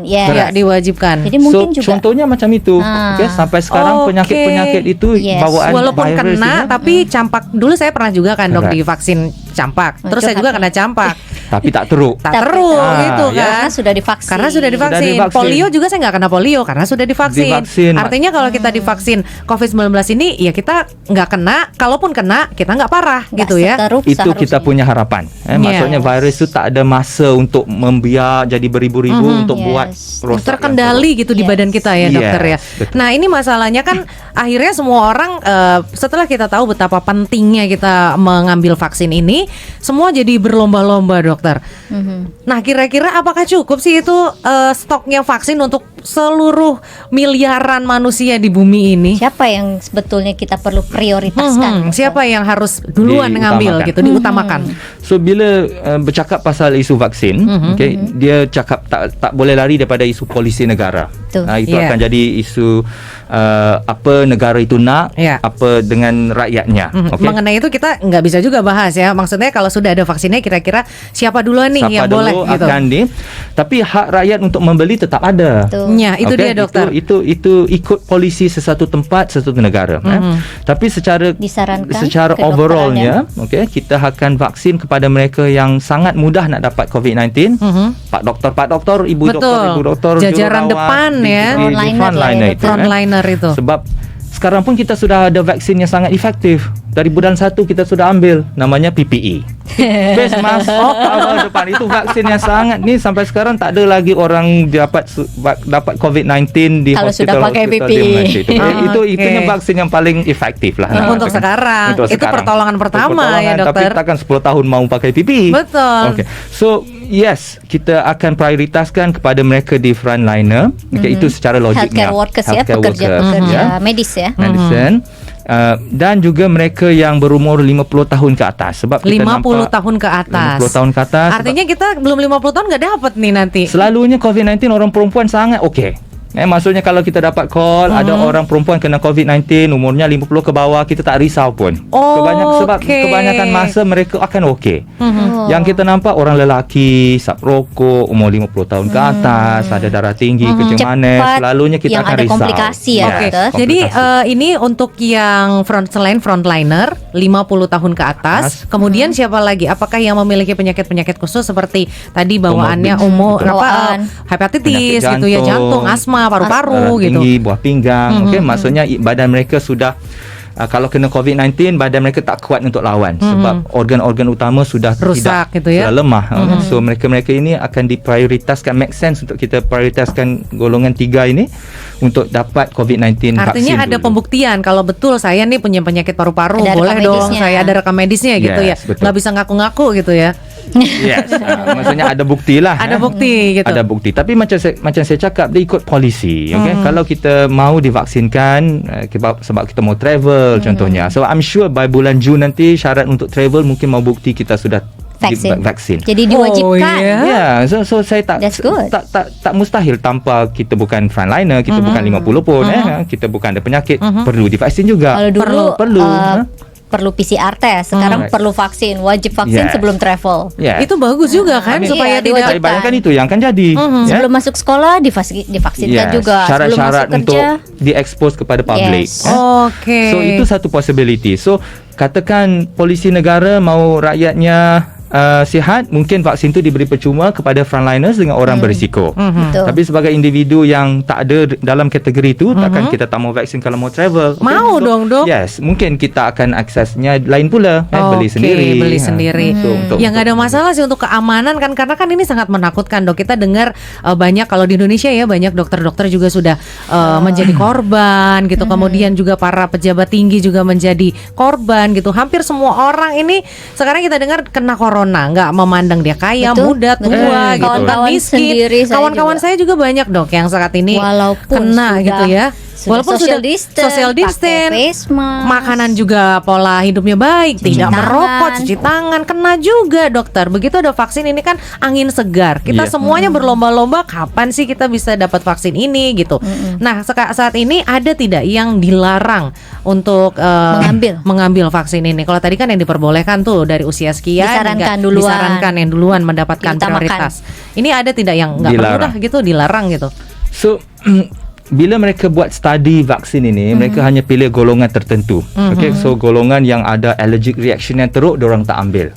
Diwajibkan. Jadi mungkin juga contohnya macam itu. Sampai sekarang penyakit-penyakit itu bawaan walaupun virus kena ini. tapi campak. Dulu saya pernah juga kan dok divaksin campak. Terus saya juga kena campak. tapi tak teruk. Tak teruk gitu ya. kan. Karena sudah divaksin. Karena sudah divaksin. Sudah divaksin. Polio juga saya nggak kena polio karena sudah divaksin. Divaksin. Artinya kalau kita divaksin COVID-19 ini ya kita nggak kena. Kalaupun kena kita nggak parah Nggak gitu ya. seteruk Itu seharusnya. kita punya harapan. Maksudnya virus itu tak ada masa untuk membiak jadi beribu-ribu untuk Yes. buat rosak Terkendali gitu di Yes. badan kita ya Yes, dokter ya. betul. Nah ini masalahnya kan akhirnya semua orang setelah kita tahu betapa pentingnya kita mengambil vaksin ini, semua jadi berlomba-lomba dokter. Nah kira-kira apakah cukup sih itu stoknya vaksin untuk seluruh miliaran manusia di bumi ini? Siapa yang sebetulnya kita perlu prioritaskan? Siapa yang harus duluan Diutamakan. ngambil gitu, diutamakan? So bila bercakap pasal isu vaksin, okay, dia cakap tak boleh lari daripada isu polisi negara. Betul. Itu Yeah. akan jadi isu apa negara itu nak, Yeah. apa dengan rakyatnya. Okay? Mengenai itu kita nggak bisa juga bahas ya. Maksudnya kalau sudah ada vaksinnya kira-kira siapa duluan nih Siapa yang dulu boleh gitu. akan di, tapi hak rakyat untuk membeli tetap ada. Betul. Ya, itu Okey, dia dokter. Itu ikut polisi sesuatu tempat, sesuatu negara. Tapi secara Disarankan secara kedokterannya. overallnya, kita akan vaksin kepada mereka yang sangat mudah nak dapat COVID-19. Pak doktor, ibu Betul. doktor, ibu doktor, Jajaran jururawat, depan ya. di Frontliner frontliner lah ya, itu. Frontliner itu. Sebab sekarang pun kita sudah ada vaksin yang sangat efektif. Dari bulan 1 kita sudah ambil, namanya PPE. Face mask cover depan. Itu vaksin yang sangat ni sampai sekarang tak ada lagi orang dapat COVID-19 di Kalau hospital. sudah pakai hospital PPE. di Malaysia. Itu Okey. itunya vaksin yang paling efektif lah. Untuk sekarang. Untuk Itu sekarang. pertolongan pertama ya, Pertolongan, dokter. Tapi takkan 10 tahun mau pakai PPE. Betul. Okay. So yes, kita akan prioritaskan kepada mereka di frontliner. Itu secara logiknya. Healthcare workers ya, Healthcare pekerja-pekerja workers, ya. medis ya. Medicine. Dan juga mereka yang berumur 50 tahun ke atas. Sebab kita 50 nampak tahun ke atas. 50 tahun ke atas. Artinya kita belum 50 tahun nggak dapat nih nanti. Selalunya COVID-19 orang perempuan sangat okey. Maksudnya kalau kita dapat call ada orang perempuan kena COVID-19 umurnya 50 ke bawah, kita tak risau pun. Oh, Sebab okey. kebanyakan masa mereka akan okey. Oh. Yang kita nampak orang lelaki, sap rokok, umur 50 tahun ke atas, ada darah tinggi, kencing manis, Cepat selalunya kita yang akan ada risau. komplikasi ya, Yes, Oke, dokter. jadi komplikasi. ini untuk yang frontliner 50 tahun ke atas. Kemudian siapa lagi? Apakah yang memiliki penyakit-penyakit khusus seperti tadi bawaannya umur Bawaan. hepatitis Penyakit gitu ya, jantung, asma, paru-paru darah gitu. tinggi, buah pinggang. Maksudnya badan mereka sudah kalau kena COVID-19 badan mereka tak kuat untuk lawan sebab organ-organ utama sudah Rusak tidak, gitu ya. sudah lemah. So mereka-mereka ini akan diprioritaskan, make sense untuk kita prioritaskan golongan 3 ini untuk dapat COVID-19 vaksin. Artinya ada dulu. pembuktian kalau betul saya nih punya penyakit paru-paru, Ada boleh rekam dong medisnya. saya ada rekam medisnya gitu ya. Yes, betul. Nggak bisa ngaku-ngaku gitu ya. Yes, maksudnya ada bukti lah. Ada bukti gitu. Ada bukti. Tapi macam saya cakap, dia ikut polisi. Okay? Kalau kita mau divaksinkan sebab kita mau travel contohnya. So I'm sure by bulan Jun nanti syarat untuk travel mungkin mau bukti kita sudah vaksin. Jadi diwajibkan. Oh, ya. Ya, so saya tak That's good. tak mustahil tanpa kita bukan frontliner, kita bukan 50 pun kita bukan ada penyakit, perlu divaksin juga. Kalau dulu perlu. perlu PCR test, sekarang Right. perlu vaksin, wajib vaksin Yes. sebelum travel. Yeah. Itu bagus juga kan I mean, supaya iya, tidak Saya bayangkan itu yang akan jadi. Ya. Sebelum masuk sekolah divaksinkan Yes, juga. Sebelum syarat-syarat masuk kerja. untuk diekspos kepada publik. Yes. ya. Oke. So itu satu possibility. So katakan polisi negara mau rakyatnya sihat, mungkin vaksin tu diberi percuma kepada frontliners dengan orang berisiko. Betul. Tapi sebagai individu yang tak ada dalam kategori itu, takkan kita tak mau vaksin kalau mau travel. Okay? Mau dong, Dok. Yes, mungkin kita akan aksesnya lain pula, beli Oke, sendiri. beli sendiri. Ya nggak ada masalah sih untuk keamanan kan, karena kan ini sangat menakutkan dok. Kita dengar banyak kalau di Indonesia ya banyak dokter-dokter juga sudah menjadi korban gitu. Kemudian juga para pejabat tinggi juga menjadi korban gitu. Hampir semua orang ini sekarang kita dengar kena corona, nggak memandang dia kaya, Betul, muda, betul. tua gitu, Kawan-kawan miskin. sendiri saya Kawan-kawan juga. saya juga banyak dok yang saat ini Walaupun kena sudah- gitu ya. Walaupun social distance, social distance, pakai face mask. makanan juga pola hidupnya baik, tidak tangan. merokok, cuci tangan, kena juga dokter. Begitu ada vaksin ini kan angin segar. Kita Iya. semuanya berlomba-lomba kapan sih kita bisa dapat vaksin ini gitu. Nah saat ini ada tidak yang dilarang untuk mengambil vaksin ini? Kalau tadi kan yang diperbolehkan tuh dari usia sekian, Disarankan hingga duluan. disarankan yang duluan mendapatkan Diutamakan. prioritas. Ini ada tidak yang nggak perlu Dilarang. dah gitu, dilarang gitu? So bila mereka buat study vaksin ini, mereka hanya pilih golongan tertentu. Okay, so golongan yang ada allergic reaction yang teruk, diorang tak ambil.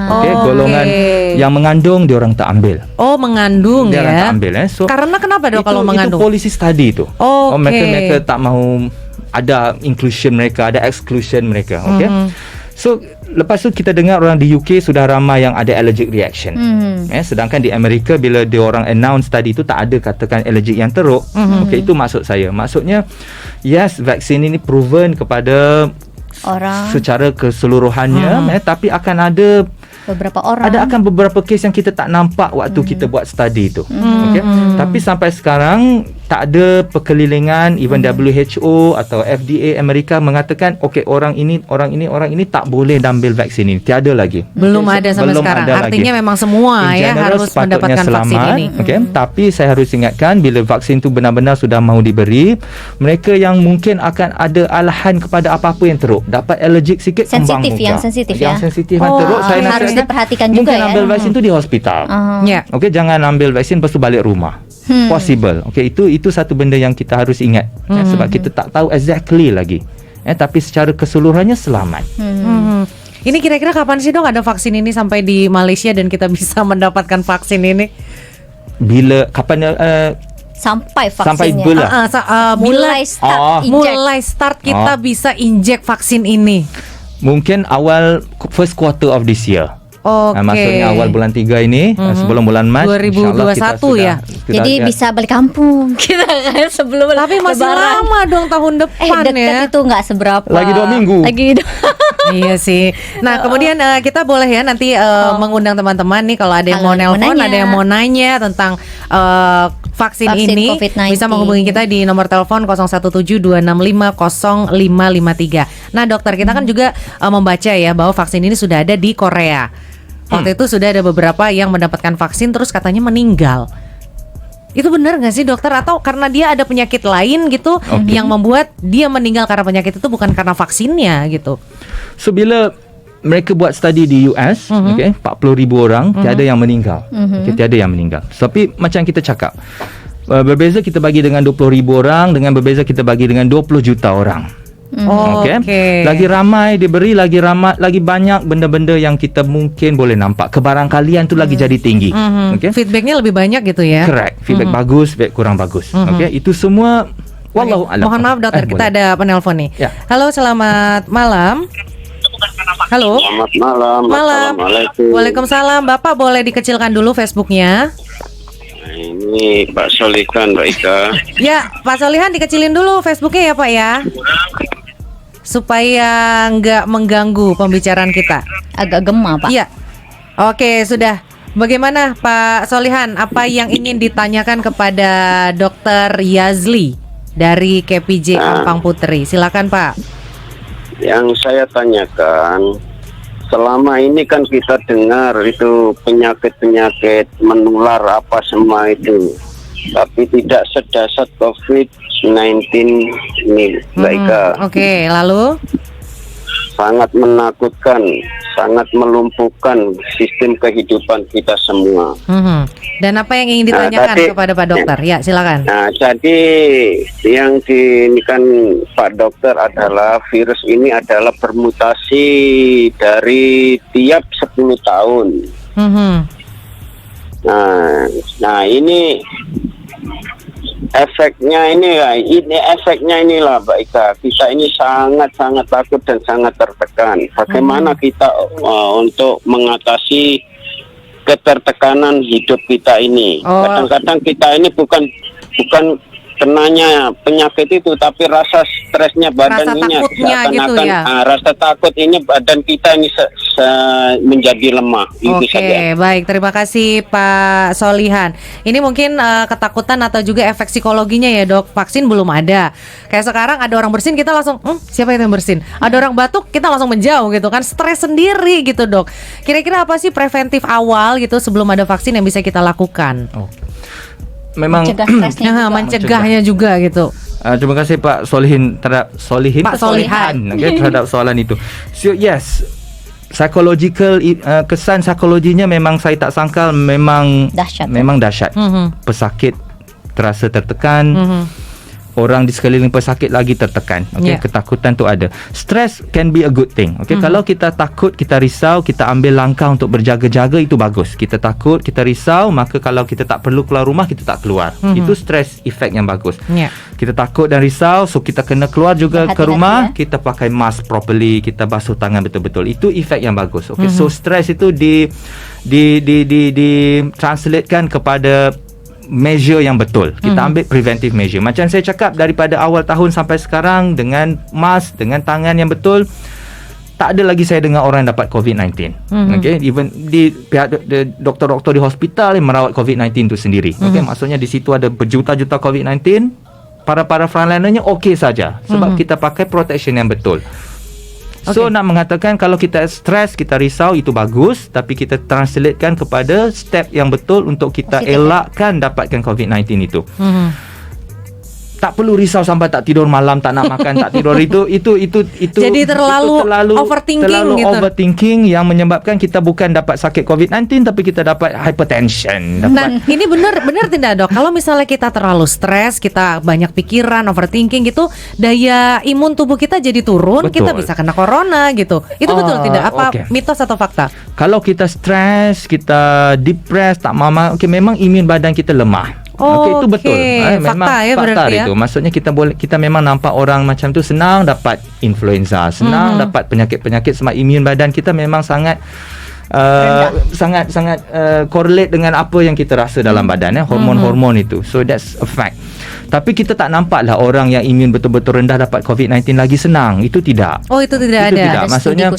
Okay, golongan yang mengandung dia orang tak ambil. Oh, mengandung Dia orang ya. tak ambil so, Karena kenapa dok kalau mengandung? Itu policy study tu. Okey. Mereka tak mahu ada inclusion mereka, ada exclusion mereka. Okay. So lepas tu kita dengar orang di UK sudah ramai yang ada allergic reaction. Sedangkan di Amerika bila dia orang announce tadi tu tak ada katakan allergic yang teruk. Okay, itu maksud saya. Maksudnya yes, vaksin ini proven kepada Orang secara keseluruhannya, tapi akan ada beberapa orang akan beberapa kes yang kita tak nampak waktu kita buat study tu. Okay? Tapi sampai sekarang tak ada perkelilingan even WHO atau FDA Amerika mengatakan okey orang ini tak boleh ambil vaksin ini. Tiada lagi. Belum ada sampai Belum sekarang. ada Artinya lagi. memang semua In ya general, harus sepatutnya mendapatkan vaksin selamat, ini. Okay? Tapi saya harus ingatkan bila vaksin tu benar-benar sudah mahu diberi, mereka yang mungkin akan ada alahan kepada apa-apa yang teruk, dapat allergic sikit, kembang Sensitif, muka. yang sensitif Yang ya. sensitif yang teruk saya harus nasihatkan diperhatikan mungkin juga ya. ambil vaksin tu di hospital. Ya. Okey, jangan ambil vaksin lepas tu balik rumah. Possible. Okey, itu satu benda yang kita harus ingat. Sebab kita tak tahu exactly lagi. Tapi secara keseluruhannya selamat. Ini kira-kira kapan sih dok ada vaksin ini sampai di Malaysia dan kita bisa mendapatkan vaksin ini? Bila kapan Sampai sampai vaksinnya bila? mulai start inject. Mulai start kita bisa injek vaksin ini. Mungkin awal first quarter of this year. Oke. Maksudnya awal bulan 3 ini sebelum bulan Mac 2021 ya. Jadi bisa balik kampung kita kan sebelum Tapi masih Lebaran. lama dong tahun depan Dekat ya. itu nggak seberapa. Lagi 2 minggu. Iya sih. Nah kemudian kita boleh ya nanti mengundang teman-teman nih kalau ada yang Kalau mau nelpon, nanya. ada yang mau nanya tentang vaksin ini COVID-19. bisa menghubungi kita di nomor telepon 0172650553. Nah dokter kita kan juga membaca ya bahwa vaksin ini sudah ada di Korea. Waktu itu sudah ada beberapa yang mendapatkan vaksin terus katanya meninggal. Itu benar nggak sih dokter atau karena dia ada penyakit lain gitu yang membuat dia meninggal karena penyakit itu bukan karena vaksinnya gitu? So bila mereka buat study di US, okay, 40,000 orang, tiada yang meninggal. Okay, tiada yang meninggal. Tapi macam kita cakap, berbeza kita bagi dengan 20,000 orang, dengan berbeza kita bagi dengan 20 juta orang. Okay. Lagi ramai diberi, lagi banyak benda-benda yang kita mungkin boleh nampak. Kebarangkalian tu lagi jadi tinggi. Okay? Feedbacknya lebih banyak gitu ya? Correct. Feedback bagus, feedback kurang bagus. Okay? Itu semua wallahu a'lam. Mohon maaf dokter, kita boleh. ada penelpon nih. Ya. Halo, selamat malam. Halo. Selamat malam. Malam. Assalamualaikum. Waalaikumsalam. Bapak boleh dikecilkan dulu Facebooknya. Ini Pak Solihan, Mbak Ika. Ya, Pak Solihan dikecilin dulu Facebooknya ya Pak ya, supaya nggak mengganggu pembicaraan kita. Agak gema Pak. Iya. Oke, sudah. Bagaimana Pak Solihan? Apa yang ingin ditanyakan kepada Dokter Yazli dari KPJ Ampang Putri? Silakan Pak. Yang saya tanyakan, selama ini kan kita dengar itu penyakit-penyakit menular apa semua itu, tapi tidak sedahsyat COVID-19 ini, Mbak Ika. Oke, lalu? Sangat menakutkan, sangat melumpuhkan sistem kehidupan kita semua. Dan apa yang ingin ditanyakan tadi- kepada Pak Dokter? Ya, silakan. Nah, jadi yang diinikan Pak Dokter adalah virus ini adalah bermutasi dari tiap 10 tahun. Nah ini efeknya inilah Mbak Ika. Kita ini sangat takut dan sangat tertekan. Bagaimana kita untuk mengatasi ketertekanan hidup kita ini? Kadang-kadang kita ini bukan kenanya penyakit itu, tapi rasa stresnya badan Rasa ini takutnya gitu ya? Rasa takut ini badan kita ini menjadi lemah. Itu Oke, saja. baik. Terima kasih Pak Solihan. Ini mungkin ketakutan atau juga efek psikologinya ya dok. Vaksin belum ada. Kayak sekarang ada orang bersin kita langsung, siapa itu yang bersin? Ada orang batuk kita langsung menjauh gitu kan. Stres sendiri gitu dok. Kira-kira apa sih preventif awal gitu sebelum ada vaksin yang bisa kita lakukan? Memang Mencegah stresnya juga. Mencegahnya juga gitu. terima kasih Pak Solihin terhadap Pak Solihan. Okay, terhadap soalan itu. So yes, kesan psikologinya memang saya tak sangkal memang Dahsyat. Memang dahsyat. Pesakit terasa tertekan. orang di sekeliling pesakit lagi tertekan. Okay? Ketakutan tu ada. Stress can be a good thing. Okay? Kalau kita takut, kita risau, kita ambil langkah untuk berjaga-jaga, itu bagus. Kita takut, kita risau, maka kalau kita tak perlu keluar rumah, kita tak keluar. Itu stress effect yang bagus. Kita takut dan risau, so kita kena keluar juga ke rumah, kita pakai mask properly, kita basuh tangan betul-betul. Itu efek yang bagus. Okay? So stress itu di translatekan kepada measure yang betul. Kita ambil preventive measure. Macam saya cakap, daripada awal tahun sampai sekarang, dengan mask, dengan tangan yang betul, tak ada lagi saya dengar orang yang dapat COVID-19. Okay? Even di pihak doktor-doktor di hospital yang merawat COVID-19 itu sendiri. Okay? Maksudnya di situ ada berjuta-juta COVID-19, para frontlinernya okey saja sebab kita pakai protection yang betul. So nak mengatakan kalau kita stres, kita risau, itu bagus, tapi kita translatekan kepada step yang betul untuk kita elakkan dapatkan COVID-19 itu. Tak perlu risau sampai tak tidur malam, tak nak makan, tak tidur, itu jadi terlalu overthinking gitu. Overthinking yang menyebabkan kita bukan dapat sakit COVID-19 tapi kita dapat hypertension. Nah, ini benar tidak dok? Kalau misalnya kita terlalu stres, kita banyak pikiran, overthinking gitu, daya imun tubuh kita jadi turun, kita bisa kena corona gitu. Itu betul tidak? Apa mitos atau fakta? Kalau kita stres, kita depres, tak mama, memang imun badan kita lemah. Itu betul. Memang fakta itu. Maksudnya kita memang nampak orang macam tu senang dapat influenza, senang dapat penyakit-penyakit sebab imun badan kita memang sangat correlate dengan apa yang kita rasa dalam badan, hormon-hormon itu. So that's a fact. Tapi kita tak nampaklah orang yang imun betul-betul rendah dapat COVID-19 lagi senang. Itu tidak. Itu tidak ada. Maksudnya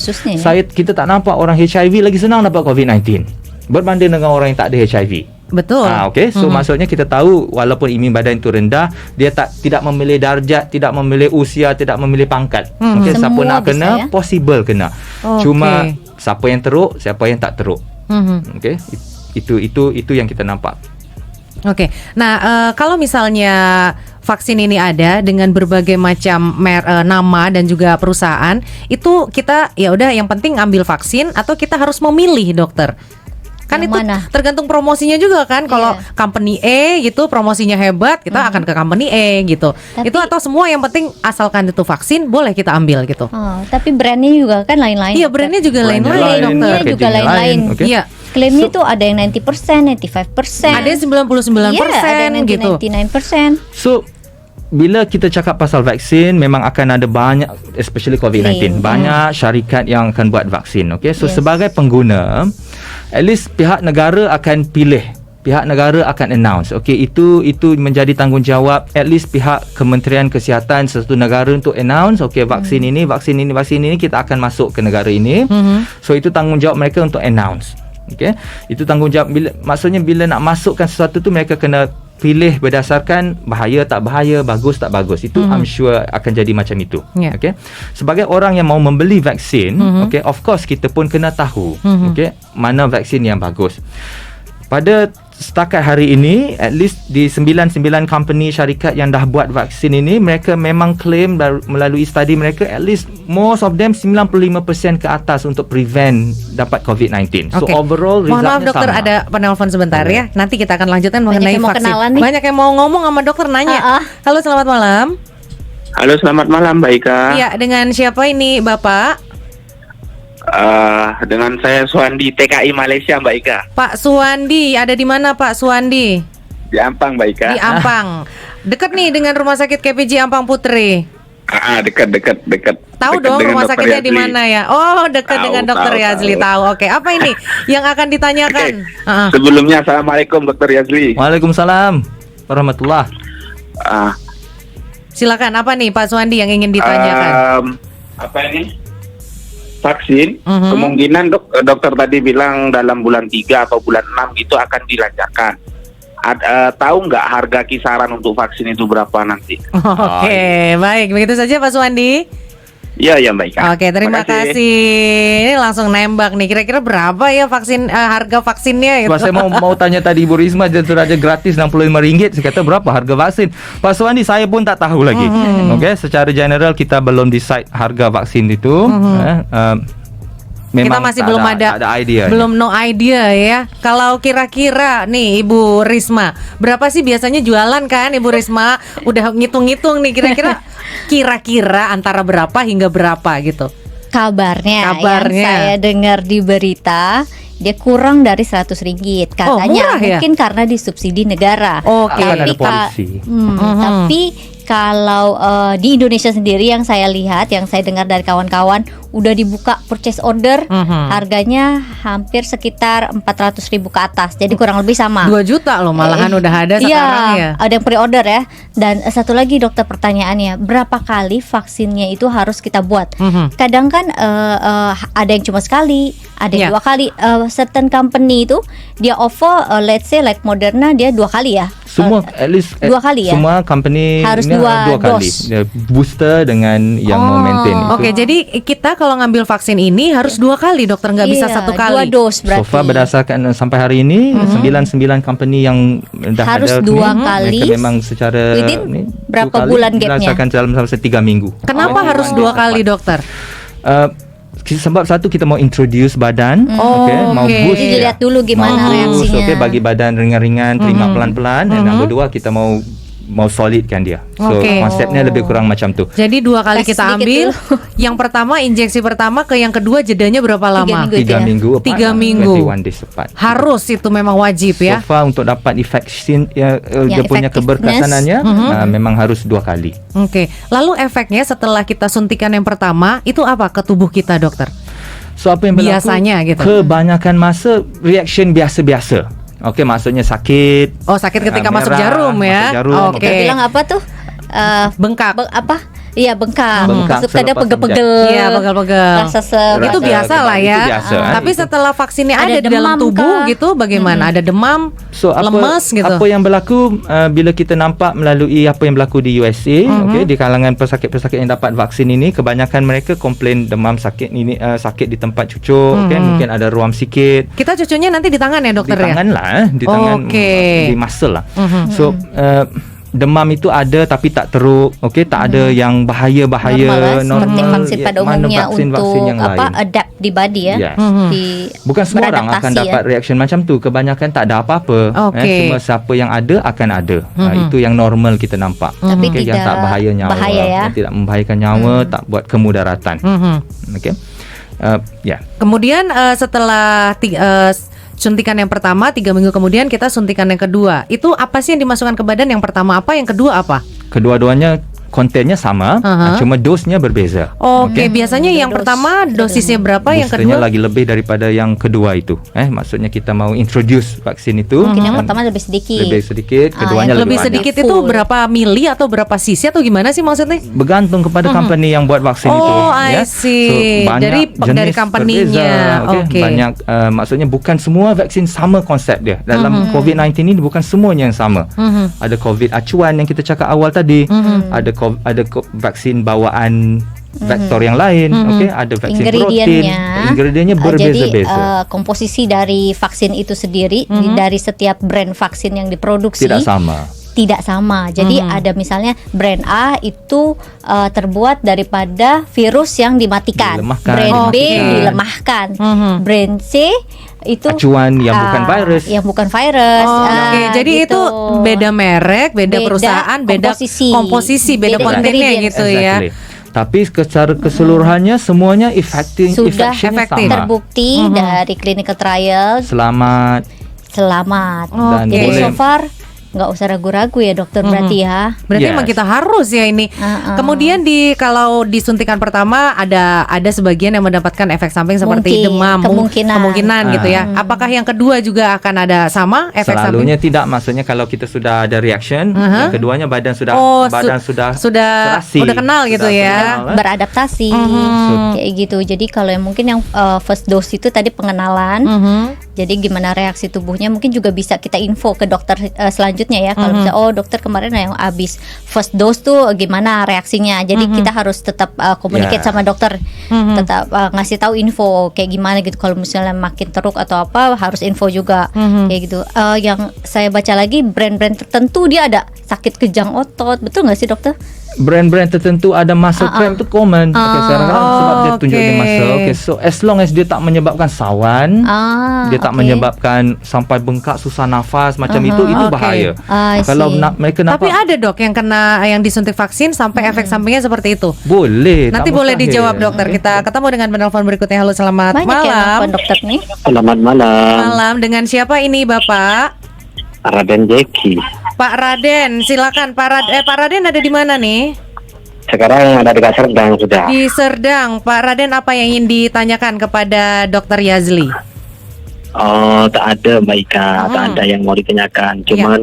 kita tak nampak orang HIV lagi senang dapat COVID-19 berbanding dengan orang yang tak ada HIV. Betul. So maksudnya kita tahu walaupun imun badan itu rendah, dia tidak memilih darjat, tidak memilih usia, tidak memilih pangkat. Siapa nak kena, possible kena. Cuma siapa yang teruk, siapa yang tak teruk. Itu yang kita nampak. Nah, kalau misalnya vaksin ini ada dengan berbagai macam nama dan juga perusahaan, itu kita ya udah yang penting ambil vaksin atau kita harus memilih, dokter? Kan yang itu mana? Tergantung promosinya juga kan. Kalau company A gitu promosinya hebat, kita akan ke company A gitu. Itu atau semua yang penting asalkan itu vaksin boleh kita ambil gitu. Tapi brandnya juga kan lain-lain. Iya, brandnya juga lain-lain. Klaimnya juga lain-lain. Iya. Klaimnya tuh ada yang 90%, 95%, ada yang 99%, ada yang gitu. 99%. So bila kita cakap pasal vaksin, memang akan ada banyak, especially COVID-19, banyak syarikat yang akan buat vaksin. So sebagai pengguna, at least pihak negara akan pilih, pihak negara akan announce. Itu menjadi tanggungjawab at least pihak Kementerian Kesihatan satu negara untuk announce, vaksin ini kita akan masuk ke negara ini. So itu tanggungjawab mereka untuk announce. Itu tanggungjawab. Maksudnya bila nak masukkan sesuatu tu, mereka kena pilih berdasarkan bahaya tak bahaya, bagus tak bagus. Itu I'm sure akan jadi macam itu. Sebagai orang yang mau membeli vaksin, of course kita pun kena tahu mana vaksin yang bagus. Pada setakat hari ini, at least di 99 company syarikat yang dah buat vaksin ini, mereka memang claim melalui study mereka, at least most of them 95% ke atas untuk prevent dapat COVID-19. So overall resultnya sama. Mohon maaf dokter, ada penelpon sebentar ya. Nanti kita akan lanjutkan mengenai vaksin. Banyak yang mau ngomong sama dokter, nanya. Halo, selamat malam. Halo, selamat malam Mbak Ika. Iya, dengan siapa ini Bapak? Dengan saya Suwandi, TKI Malaysia Mbak Ika. Pak Suwandi, ada di mana Pak Suwandi? Di Ampang Mbak Ika. Di Ampang. Dekat nih dengan Rumah Sakit KPJ Ampang Putri. Dekat. Tahu dong rumah sakitnya di mana ya? Oh, dekat dengan Dokter Yazli. Tahu. Apa ini yang akan ditanyakan? Sebelumnya Assalamualaikum Dokter Yazli. Waalaikumsalam warahmatullah. Silakan, apa nih Pak Suwandi yang ingin ditanyakan? Apa ini? Vaksin, kemungkinan dokter tadi bilang dalam bulan 3 atau bulan 6 gitu akan dilancarkan. Tahu nggak harga kisaran untuk vaksin itu berapa nanti? Baik, begitu saja Pak Suwandi. Iya Mbak Ika. Terima kasih. Ini langsung nembak nih. Kira-kira berapa ya vaksin, harga vaksinnya? Gitu. Saya mau tanya tadi Ibu Risma aja gratis RM65. Saya kata berapa harga vaksin? Pak Suwandi, saya pun tak tahu lagi. Secara general kita belum decide harga vaksin itu. kita masih belum ada idea. belum no idea ya. Kalau kira-kira nih Ibu Risma, berapa sih biasanya jualan kan Ibu Risma? Udah ngitung-ngitung nih kira-kira antara berapa hingga berapa gitu. Kabarnya yang Kabarnya. saya dengar di berita, dia kurang dari 100 ringgit katanya. murah ya? Mungkin karena disubsidi negara. Oke. Akan ada Tapi polisi. tapi kalau di Indonesia sendiri yang saya lihat, yang saya dengar dari kawan-kawan, udah dibuka purchase order, harganya hampir sekitar 400.000 ke atas. Jadi kurang lebih sama. 2 juta loh malahan udah ada sekarang ya. Ada yang pre-order ya. Dan satu lagi dokter, pertanyaannya, berapa kali vaksinnya itu harus kita buat? Kadang kan ada yang cuma sekali, ada yang Ya. 2 kali. Certain company itu dia offer, let's say like Moderna, dia 2 kali ya. Semua at least 2 kali ya? Semua company Harus ni 2 kali. dos. Dia booster dengan yang mau maintain itu. Oke, jadi kita kalau ngambil vaksin ini harus 2 kali dokter, nggak bisa Iya, 1 kali. 2 dos berarti. So far berdasarkan sampai hari ini 99 company yang dah Harus ada 2 ni, kali. mereka memang secara Within ni, berapa 2 kali bulan gapnya? berdasarkan dalam sampai 3 minggu. Kenapa harus 2 kali dokter? Sebab satu kita mau introduce badan, mau oke. boost. Jadi lihat dulu gimana mau boost, reaksinya. bagi badan ringan-ringan, terima pelan-pelan. Dan number 2 kita mau solidkan dia. So Oke. konsepnya lebih kurang macam tu. Jadi 2 kali Tes kita sedikit ambil. dulu. Yang pertama, injeksi pertama ke yang kedua jedanya berapa lama? minggu. 3 ya? minggu apart, 3 minggu. 21 days apart. Harus, itu memang wajib ya. So far untuk dapat vaksin dia punya effectiveness. keberkesanannya memang harus 2 kali. Oke. Lalu efeknya setelah kita suntikan yang pertama itu apa ke tubuh kita dokter? So apa yang berlaku? Biasanya gitu. Kebanyakan masa reaction biasa-biasa. Okey, maksudnya sakit. Oh, sakit ketika masuk merah, jarum ya. masuk jarum. Oke. Kita bilang apa tuh? Bengkak. Apa? Iya, bengkak. Bengkak Terus kadang selepas pegel-pegel. Iya, pegel-pegel. Rasa Itu Rasa biasa lah itu ya. biasa. Tapi setelah vaksinnya Ada ada di dalam demam tubuh kah? gitu bagaimana? Ada demam, So lemes gitu. apa yang berlaku bila kita nampak melalui apa yang berlaku di USA, okey, di kalangan pesakit-pesakit yang dapat vaksin ini, kebanyakan mereka komplain demam sakit ini, sakit di tempat cucuk, kan, mungkin ada ruam sikit. Kita cucunya nanti di tangan ya dokter Di ya? tangan lah, di tangan, Okey. di muscle lah. So demam itu ada tapi tak teruk, okey, tak ada yang bahaya-bahaya Normal lah, seperti vaksin pada mana umumnya vaksin-vaksin untuk yang apa lain. adapt di body ya. Yes. Di Bukan semua orang akan beradaptasi ya. dapat reaction macam tu. Kebanyakan tak ada apa-apa. Okey. Cuma siapa yang ada akan ada. Itu yang normal kita nampak. Tapi Okey, yang tidak tak bahaya nyawa, bahaya ya. yang tidak membahayakan nyawa, tak buat kemudaratan. Okey. Ya. Kemudian setelah suntikan yang pertama 3 minggu kemudian kita suntikan yang kedua. Itu apa sih yang dimasukkan ke badan? Yang pertama apa? Yang kedua apa? Kedua-duanya kontennya sama, cuma dosnya berbeza. Oke, biasanya yang Dos. pertama dosisnya berapa? Yang Boosternya kedua? lagi lebih daripada yang kedua itu. Maksudnya kita mau introduce vaksin itu. Mungkin yang pertama lebih sedikit. Lebih sedikit, keduanya yang Lebih banyak. sedikit Full. itu berapa mili atau berapa sisi atau gimana sih maksudnya? Bergantung kepada company yang buat vaksin itu. Oh, I see. Dari jenis company-nya. berbeza, Okey. Banyak, maksudnya bukan semua vaksin sama konsep dia. Dalam COVID-19 ini bukan semuanya yang sama. Ada COVID acuan yang kita cakap awal tadi. Ada vaksin bawaan vektor yang lain. Okey, ada vaksin protein. Ingredientnya berbeza-beza. Jadi komposisi dari vaksin itu sendiri dari setiap brand vaksin yang diproduksi Tidak sama. tidak sama. Jadi ada misalnya brand A itu terbuat daripada virus yang dimatikan. Dilemahkan. Brand B Oke. dilemahkan. Brand C itu Acuan yang bukan virus. Yang bukan virus. Oke, jadi gitu. itu beda merek, beda perusahaan, beda komposisi, beda Beda kontennya ingredients. gitu ya. Exactly. Tapi secara keseluruhannya semuanya effective, Sudah effectionnya efektif. sama. terbukti dari clinical trial Selamat. selamat. Dan Jadi boleh- so far nggak usah ragu-ragu ya dokter berarti ya. Berarti Yes. emang kita harus ya ini. Kemudian kalau disuntikan pertama ada sebagian yang mendapatkan efek samping seperti Mungkin, demam, kemungkinan. gitu ya. Apakah yang kedua juga akan ada sama efek Selalunya samping? tidak, maksudnya kalau kita sudah ada reaction, yang keduanya badan sudah sudah serasi, udah kenal gitu ya. kenal, Beradaptasi kayak gitu. Jadi kalau yang mungkin yang first dose itu tadi pengenalan. Jadi gimana reaksi tubuhnya mungkin juga bisa kita info ke dokter selanjutnya ya. Kalau misalnya dokter kemarin yang habis first dose tuh gimana reaksinya. Jadi kita harus tetap communicate Ya. sama dokter, tetap ngasih tahu info kayak gimana gitu. Kalau misalnya makin teruk atau apa harus info juga kayak gitu. Yang saya baca lagi brand-brand tertentu dia ada sakit kejang otot, betul nggak sih dokter? brand-brand tertentu ada muscle cramp tu common. Okay, sekarang kan sebab dia tunjuk di muscle. Okay, so as long as dia tak menyebabkan sawan, dia tak menyebabkan sampai bengkak, susah nafas macam itu bahaya. Kalau mereka nampak. Tapi ada dok yang disuntik vaksin sampai efek sampingnya seperti itu. Boleh. Nanti boleh dijawab dokter. Kita ketemu dengan penelpon berikutnya. Halo, selamat Banyak malam. yang nelfon dokter nih. Selamat malam. Malam, dengan siapa ini Bapak? Raden Jeki. Pak Raden, silakan. Pak Raden ada di mana nih? Sekarang ada di Serdang sudah. Di Serdang. Pak Raden, apa yang ingin ditanyakan kepada Dokter Yazli? Oh, tak ada Mbak Ika, tak ada yang mau ditanyakan. Cuman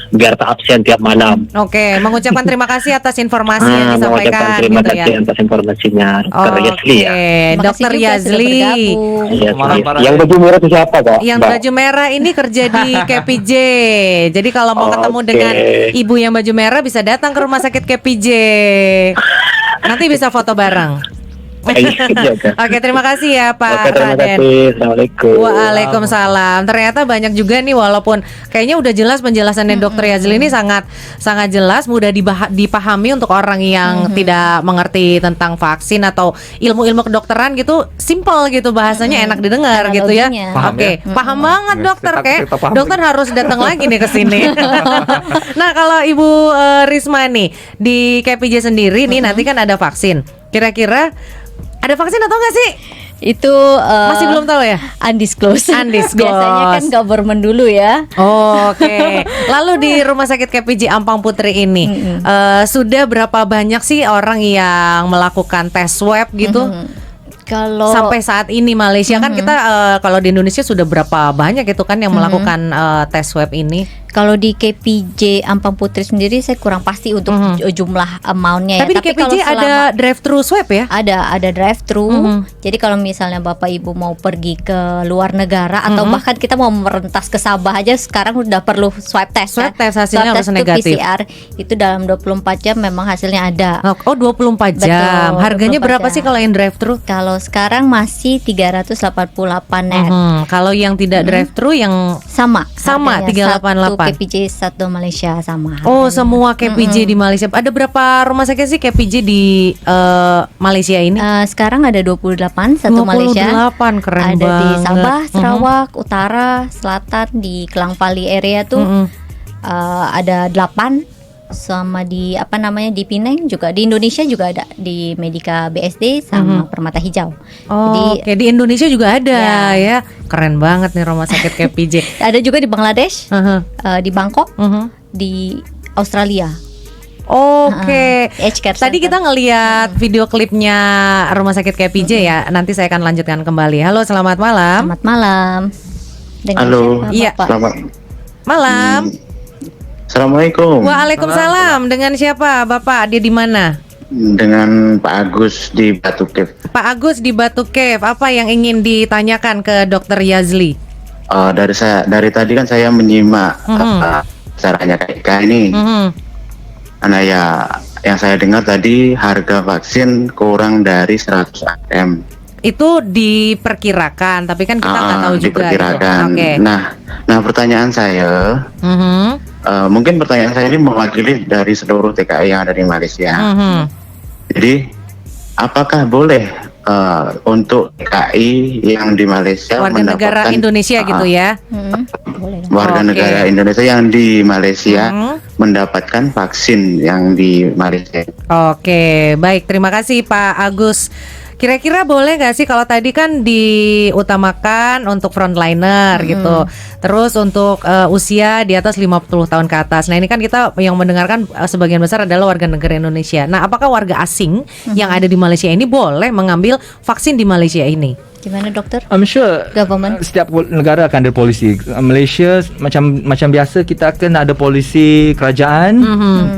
biar tak absen tiap malam. Oke, mengucapkan terima kasih atas informasi yang Mengucapkan disampaikan terima gitu kasih ya. atas informasinya, Dr. Oke, Yazli ya. Terima kasih Dokter juga sudah Yazli. bergabung. Yes, Malam, yes. Pak Yang baju merah itu siapa Kak? Yang Mbak? baju merah ini kerja di KPJ. Jadi kalau mau ketemu Oke. dengan ibu yang baju merah bisa datang ke rumah sakit KPJ. Nanti bisa foto bareng. Iya, Kak. Oke, terima kasih ya Pak Oke, terima Raden. kasih. Assalamualaikum. Waalaikumsalam. Ternyata banyak juga nih, walaupun kayaknya udah jelas penjelasannya Dokter Yazli ini sangat jelas, mudah dipahami untuk orang yang tidak mengerti tentang vaksin atau ilmu-ilmu kedokteran gitu, simple gitu bahasanya, enak didengar gitu ya. Analoginya. Paham Oke, ya? paham banget dokter, kayak Kita paham. dokter harus datang lagi nih ke sini. Nah, kalau Ibu Risma nih di KPJ sendiri nih nanti kan ada vaksin. Kira-kira ada vaksin atau enggak sih? Itu Masih belum tahu ya? undisclosed. Undisclosed. Biasanya kan government dulu ya. Oke. Lalu di Rumah Sakit KPJ Ampang Putri ini sudah berapa banyak sih orang yang melakukan tes swab gitu? Kalau Sampai saat ini Malaysia kan kita kalau di Indonesia sudah berapa banyak itu kan yang melakukan tes swab ini? Kalau di KPJ Ampang Putri sendiri saya kurang pasti untuk jumlah amountnya ya. Tapi di KPJ kalau ada drive-thru swab ya? ada drive thru. Jadi kalau misalnya Bapak Ibu mau pergi ke luar negara atau bahkan kita mau merentas ke Sabah aja sekarang udah perlu swab test. Swab kan? test hasilnya Swab harus test itu negatif. PCR itu dalam 24 jam memang hasilnya ada. Oh, 24 jam. Betul, Harganya 24 berapa jam. sih kalau yang drive-thru? Kalau sekarang masih 388 net. Kalau yang tidak drive-thru yang Sama Sama, harganya. 388. Satu KPJ satu Malaysia sama Oh, harganya. semua KPJ di Malaysia. Ada berapa rumah sakit sih KPJ di Malaysia ini? Sekarang ada 28 satu Malaysia. 28, keren Ada di banget. Sabah, Sarawak, Utara, Selatan, di Klang Valley area tuh ada 8 sama di di Penang juga, di Indonesia juga ada di Medika BSD sama Permata Hijau. Oh, Jadi oke, di Indonesia juga ada ya. Keren banget nih rumah sakit KPJ. ada juga di Bangladesh, Heeh. di Bangkok, Mhm. di Australia. Oke. Aged care Tadi center. kita ngelihat video klipnya rumah sakit KPJ ya. Nanti saya akan lanjutkan kembali. Halo, selamat malam. Selamat malam. Dengan Halo. siapa, Iya. Bapak? Selamat. Malam. Assalamualaikum. Waalaikumsalam. Dengan siapa, Bapak? Dia di mana? Dengan Pak Agus di Batu Cave. Pak Agus di Batu Cave. Apa yang ingin ditanyakan ke Dokter Yazli? Dari tadi kan saya menyimak caranya Kak ini. Karena ya yang saya dengar tadi harga vaksin kurang dari 100 AM. Itu diperkirakan, tapi kan kita nggak tahu juga. Diperkirakan. Gitu. Oke. Nah pertanyaan saya, mungkin pertanyaan saya ini mewakili dari seluruh TKI yang ada di Malaysia. Jadi apakah boleh untuk TKI yang di Malaysia Warga negara mendapatkan Indonesia gitu ya? Boleh dong. warga Oke. negara Indonesia yang di Malaysia mendapatkan vaksin yang di Malaysia? Oke, baik. Terima kasih Pak Agus. Kira-kira boleh gak sih kalau tadi kan diutamakan untuk frontliner gitu. Terus untuk usia di atas 50 tahun ke atas. Nah, ini kan kita yang mendengarkan sebagian besar adalah warga negara Indonesia. Nah, apakah warga asing yang ada di Malaysia ini boleh mengambil vaksin di Malaysia ini? Gimana dokter? I'm sure Government. setiap negara akan ada polisi. Malaysia macam biasa kita akan ada polisi kerajaan,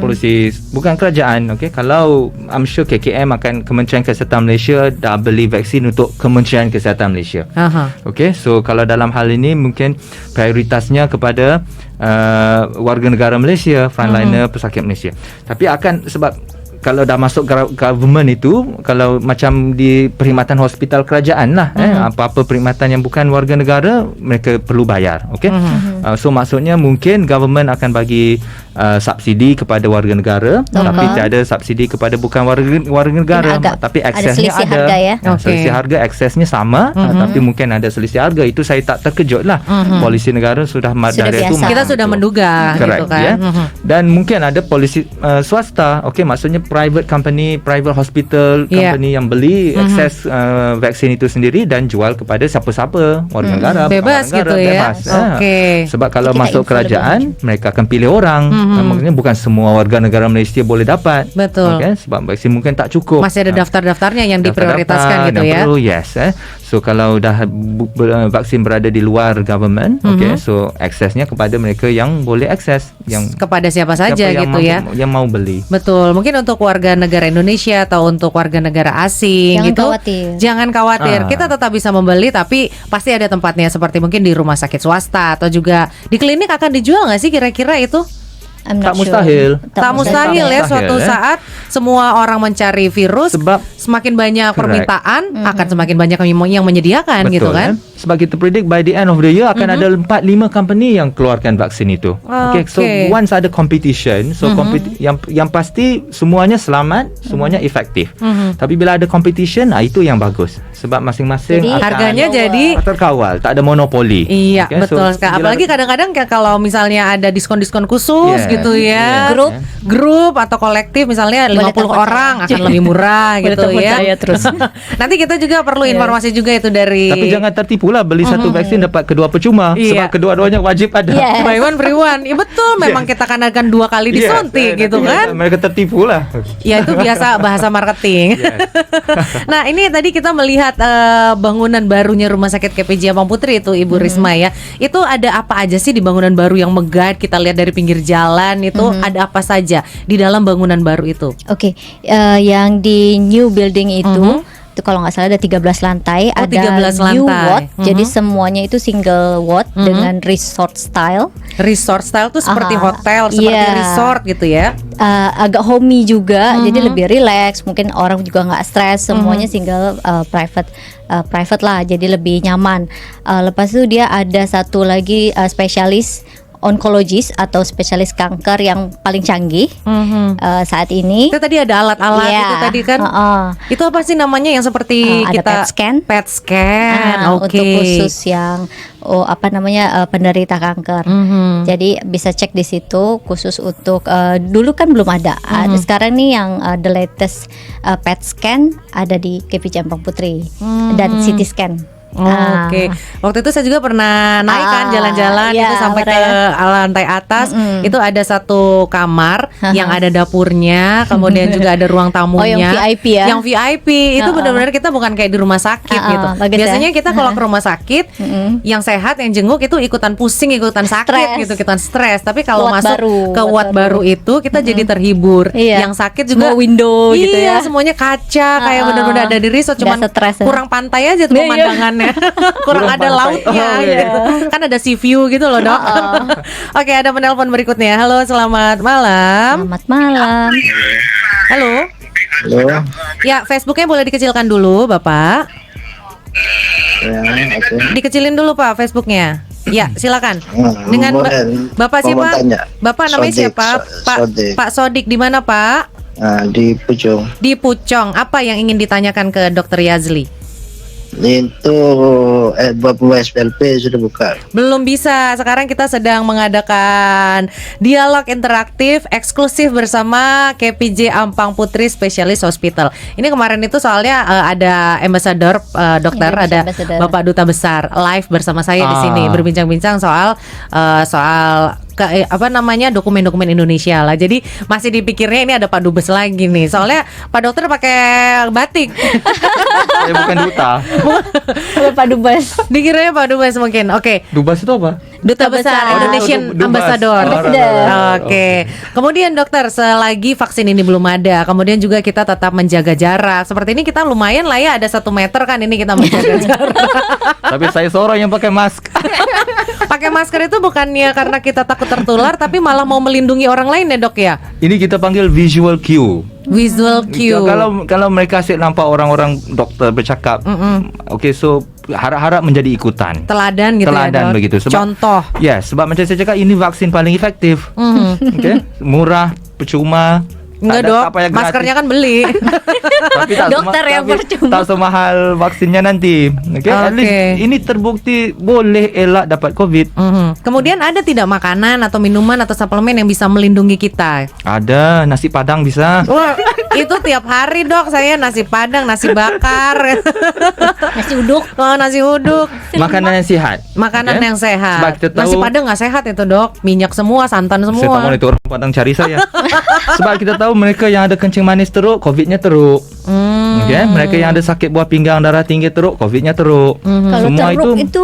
polisi bukan kerajaan. Okay, kalau I'm sure KKM akan Kementerian Kesihatan Malaysia dah beli vaksin untuk Kementerian Kesihatan Malaysia. Aha. Okay, so kalau dalam hal ini mungkin prioritasnya kepada warga negara Malaysia, frontliner, pesakit Malaysia. Tapi akan sebab kalau dah masuk government itu, kalau macam di perkhidmatan hospital kerajaan lah, apa-apa perkhidmatan yang bukan warga negara, mereka perlu bayar. Okay? So maksudnya mungkin government akan bagi subsidi kepada warga negara, tapi tiada subsidi kepada bukan warga negara, tapi aksesnya selisih ada. harga ya. Selisih harga, aksesnya sama, tapi mungkin ada selisih harga. Itu saya tak terkejut lah. Polisi negara sudah dari itu biasa. Kita sudah menduga gitu Correct, kan. ya. Dan mungkin ada polisi swasta, maksudnya private company, private hospital company yang beli akses vaksin itu sendiri dan jual kepada siapa-siapa, warga negara, Bebas bukan warga gitu negara, ya. bebas. Oke. Sebab kalau Kita masuk info kerajaan, mereka akan pilih orang. Maksudnya bukan semua warga negara Malaysia boleh dapat. Betul. Sebab vaksin mungkin tak cukup. Masih ada daftar-daftarnya yang diprioritaskan gitu ya. Perlu, yes. So kalau dah vaksin berada di luar government, so aksesnya kepada mereka yang boleh akses, yang Kepada siapa saja yang gitu ya. yang mau beli. Betul, mungkin untuk warga negara Indonesia atau untuk warga negara asing Jangan gitu, khawatir. jangan khawatir. Kita tetap bisa membeli, tapi pasti ada tempatnya seperti mungkin di rumah sakit swasta atau juga di klinik akan dijual nggak sih kira-kira itu? I'm Tak not sure. mustahil. Tak mustahil ya, mustahil, suatu saat semua orang mencari virus, Sebab semakin banyak Correct. permintaan akan semakin banyak yang menyediakan gitu kan. Sebab kita predict by the end of the year akan ada 4-5 company yang keluarkan vaksin itu. So Okay. once ada competition, so yang pasti semuanya selamat, semuanya efektif. Tapi bila ada competition, itu yang bagus. Sebab masing-masing Jadi, akan harganya jadi terkawal, tak ada monopoli. iya, Okay, betul so sekali. bila Apalagi kadang-kadang kayak kalau misalnya ada diskon-diskon khusus Yes, gitu ya. yes, Grup atau kolektif misalnya Boleh 50 terpercaya. orang akan lebih murah Boleh gitu ya. terpercaya terus. Nanti kita juga perlu informasi juga itu dari Tapi jangan tertipu lah, beli satu vaksin dapat kedua percuma. Iya. Sebab kedua-duanya wajib ada. Yes. buy one free one. Ya betul, memang kita akan 2 kali Yes, disuntik gitu nanti kan. Mereka tertipu lah. Ya itu biasa bahasa marketing. Nah ini tadi kita melihat bangunan barunya Rumah Sakit KPJ Ampang Putri itu Ibu Risma ya. Itu ada apa aja sih di bangunan baru yang megah? Kita lihat dari pinggir jalan itu ada apa saja di dalam bangunan baru itu? Oke, yang di new building itu kalau nggak salah ada 13 lantai, Oh, ada 13 new lantai. ward, jadi semuanya itu single ward dengan resort style. Resort style tuh seperti Aha. hotel, seperti Iya. resort gitu ya. Agak homey juga, jadi lebih relax. Mungkin orang juga nggak stres. Semuanya single private lah, jadi lebih nyaman. Lepas itu dia ada satu lagi spesialis onkologis atau spesialis kanker yang paling canggih saat ini. Itu tadi ada alat-alat Iya, itu tadi kan. Itu apa sih namanya yang seperti ada kita PET scan. PET scan. Oke. Untuk khusus yang penderita kanker. Jadi bisa cek di situ khusus untuk dulu kan belum ada. Sekarang nih yang the latest PET scan ada di KPJ Ampang Putri dan CT scan. Oke, waktu itu saya juga pernah naik kan jalan-jalan iya, itu sampai ke lantai atas. Itu ada satu kamar yang ada dapurnya, kemudian juga ada ruang tamunya. Oh, yang VIP ya? Yang VIP itu benar-benar kita bukan kayak di rumah sakit gitu. bagus Biasanya ya? kita kalau ke rumah sakit, yang sehat, yang jenguk itu ikutan pusing, ikutan sakit Stres. gitu, ikutan stres. Tapi kalau Ward masuk baru, ke ward ward baru itu kita jadi terhibur. Iya. Yang sakit juga Semua window iya, gitu ya. semuanya kaca kayak benar-benar ada di resort, cuman Nggak stres ya. kurang pantai aja tuh Iya, iya. pemandangannya. Kurang Kurang ada pantai. lautnya Oh, gitu. iya. Kan ada sea view gitu loh, Dok. Oke, ada penelpon berikutnya. Halo, selamat malam. Selamat malam. Halo. Halo, Ya, Facebooknya boleh dikecilkan dulu, Bapak. ya, oke. Dikecilin dulu, Pak, Facebooknya. Ya, silakan. Dengan Bapak mau siapa? tanya. Bapak namanya Sodik, siapa? Pak Sodik. Pak Sodik di mana, Pak? Di Pucung. Di Pucong. Apa yang ingin ditanyakan ke Dokter Yazli? Itu beberapa SPLP sudah buka. Belum bisa. Sekarang kita sedang mengadakan dialog interaktif eksklusif bersama KPJ Ampang Putri Specialist Hospital. Ini kemarin itu soalnya ada ambassador dokter, Indonesia ada Ambassador. Bapak Duta Besar live bersama saya di sini berbincang-bincang soal dokumen-dokumen Indonesia lah. Jadi masih dipikirnya ini ada Pak Dubes lagi nih. Soalnya Pak Dokter pakai batik. Saya bukan duta. Bapak Dubes. Dikiranya Pak Dubes mungkin. Oke. Dubas itu apa? Duta Duta Besar Besar. Indonesian Dubas. Ambassador. Oke. Kemudian dokter, selagi vaksin ini belum ada, kemudian juga kita tetap menjaga jarak. Seperti ini kita lumayan lah ya, ada 1 meter kan ini kita menjaga jarak. Tapi saya seorang yang pakai mask. Pakai masker itu bukannya karena kita takut tertular, tapi malah mau melindungi orang lain ya, Dok ya. Ini kita panggil visual cue. Visual cue. Kalau mereka asyik nampak orang-orang doktor bercakap, okay, so harap-harap menjadi ikutan. Teladan gitu Teladan ya, Dok. begitu. Contoh. Ya, sebab macam saya cakap, ini vaksin paling efektif. Okay? Murah, percuma. Enggak, tak Dok. tak payah gratis. Maskernya kan beli. Tapi tak Dokter yang tapi percuma. tak semahal vaksinnya nanti. Okay? At least Okay. ini terbukti boleh elak dapat COVID. Kemudian ada tidak makanan atau minuman atau suplemen yang bisa melindungi kita? Ada nasi padang bisa. Wah, itu tiap hari, Dok. Saya nasi padang, nasi bakar. Nasi uduk. Oh, nasi uduk. Makanan yang sihat. Makanan Okay? yang sehat. Sebab kita tahu, Nasi padang nggak sehat itu, Dok. Minyak semua, santan saya tak semua. mau itu orang Padang cari saya. Sebab kita tahu mereka yang ada kencing manis teruk, COVID-nya teruk. Okay? Mereka yang ada sakit buah pinggang, darah tinggi teruk, COVID-nya teruk. Kalau Semua teruk itu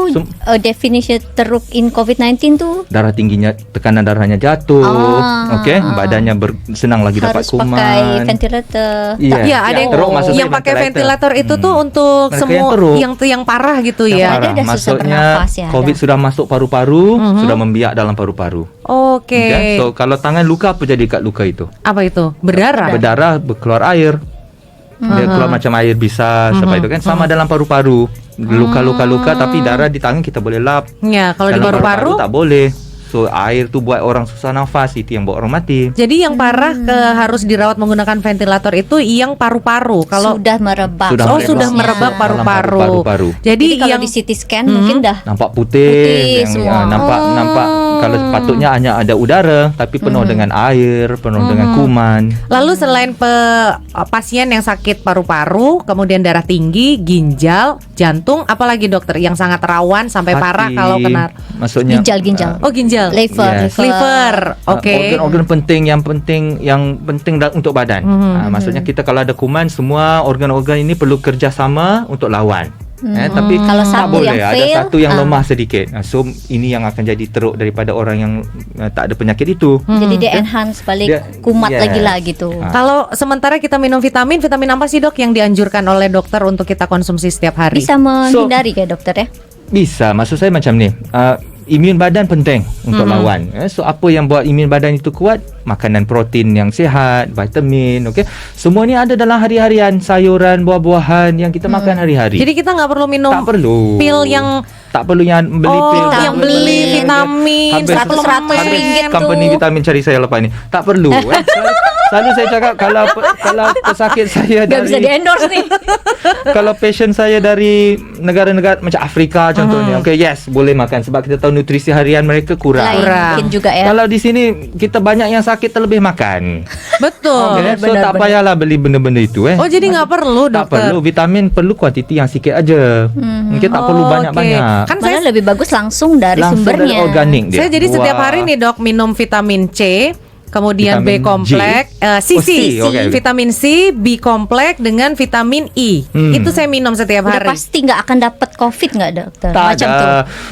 definisi teruk in COVID-19 tu darah tingginya, tekanan darahnya jatuh. Okay? Badannya senang lagi dapat harus kuman. pakai ventilator. Iya, Ya, ada yang teruk maksudnya yang pakai ventilator itu tuh untuk Mereka semua yang teruk. yang parah gitu Yang ya. parah. parah. Ada susah Maksudnya bernafas ya, COVID ada. sudah masuk paru-paru, sudah membiak dalam paru-paru. Oke. Okay? So kalau tangan luka, apa jadi kat luka itu? Apa itu? Berdarah. Berdarah, berkeluar air. Dia keluar macam air bisa, sebab itu kan sama dalam paru-paru. Luka-luka tapi darah di tangan kita boleh lap. Ya, kalau di Dalam paru-paru. tak boleh. So air tu buat orang susah nafas, itu yang buat orang mati. Jadi yang parah harus dirawat menggunakan ventilator itu yang paru-paru. Kalau Sudah merebak. sudah virusnya. merebak dalam paru-paru. paru-paru. Jadi Jadi kalau yang di CT scan mungkin dah Nampak putih, Putih semua. nampak kalau sepatutnya hanya ada udara tapi penuh dengan air, penuh dengan kuman. lalu selain pasien yang sakit paru-paru, kemudian darah tinggi, ginjal, jantung, apalagi dokter yang sangat rawan sampai parah Hati, kalau kena maksudnya ginjal. oh ginjal, liver, Yes. liver, oke. Organ-organ penting yang penting untuk badan. Maksudnya kita kalau ada kuman, semua organ-organ ini perlu kerjasama untuk lawan. Tapi Kalau tak satu boleh yang ada fail, satu yang lemah sedikit. So ini yang akan jadi teruk daripada orang yang tak ada penyakit itu. Jadi dia enhance balik Dia- kumat yes. lagi lah gitu. Kalau sementara kita minum vitamin apa sih, Dok, yang dianjurkan oleh dokter untuk kita konsumsi setiap hari? Bisa menghindari ke dokter ya? Bisa, maksud saya macam ni. Imun badan penting untuk lawan. So apa yang buat imun badan itu kuat? Makanan protein yang sihat, vitamin, okey. Semua ni ada dalam hari-harian, sayuran, buah-buahan yang kita makan hari-hari. Jadi kita nggak perlu minum tak perlu pil yang tak perlu yang beli pil yang beli vitamin Habis 100 suplemen. ringgit tu. company vitamin cari saya lepas ni. Tak perlu. Selalu saya cakap kalau pesakit saya Gak bisa dari di-endorse nih. kalau patient saya dari negara-negara macam Afrika contohnya, okay, yes, boleh makan sebab kita tahu nutrisi harian mereka kurang. Lain mungkin juga ya. Kalau di sini kita banyak yang sakit terlebih makan. Betul. Okay, so benar, tak payahlah beli benda-benda itu Oh, jadi nggak perlu, tak dokter. perlu. Vitamin perlu kuantiti yang sikit aja. Mungkin tak perlu Oh, banyak-banyak. Kan Mana saya lebih bagus langsung dari Langsung dari sumbernya. organik dia. Saya jadi setiap Buah. hari nih, Dok, minum vitamin C, kemudian B Vitamin kompleks, C, Oh, C, okay. vitamin C, B kompleks dengan vitamin E. Itu saya minum setiap Udah hari. pasti nggak akan dapat COVID nggak dokter? Tak Macam ada. tu.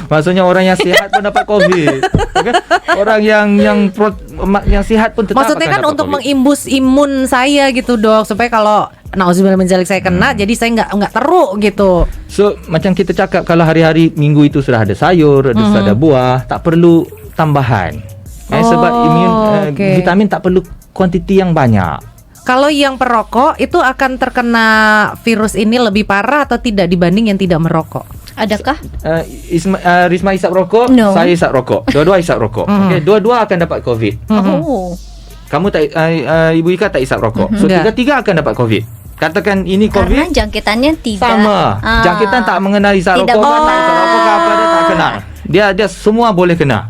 Maksudnya orang yang sihat pun dapat COVID. Okay? Orang yang sihat pun tetap Maksudnya akan kan dapat untuk COVID. mengimbus imun saya gitu, Dok, supaya kalau nauzubillah min dzalik saya kena, jadi saya nggak teruk gitu. So macam kita cakap, kalau hari-hari minggu itu sudah ada sayur, sudah ada buah, tak perlu tambahan. Sebab okay. vitamin tak perlu kuantiti yang banyak. Kalau yang perokok itu akan terkena virus ini lebih parah atau tidak dibanding yang tidak merokok? Adakah? Risma isap rokok, No. saya isap rokok. Dua-dua isap rokok. Okay, dua-dua akan dapat COVID. Oh. Kamu tak Ibu Ika tak isap rokok. So Enggak. tiga-tiga akan dapat COVID. Katakan ini Karena COVID jangkitannya tidak sama. Jangkitan tak mengenal isap Tidak rokok kan, tak mengenal. isap rokok ke apa, dia tak kenal. Dia semua boleh kena.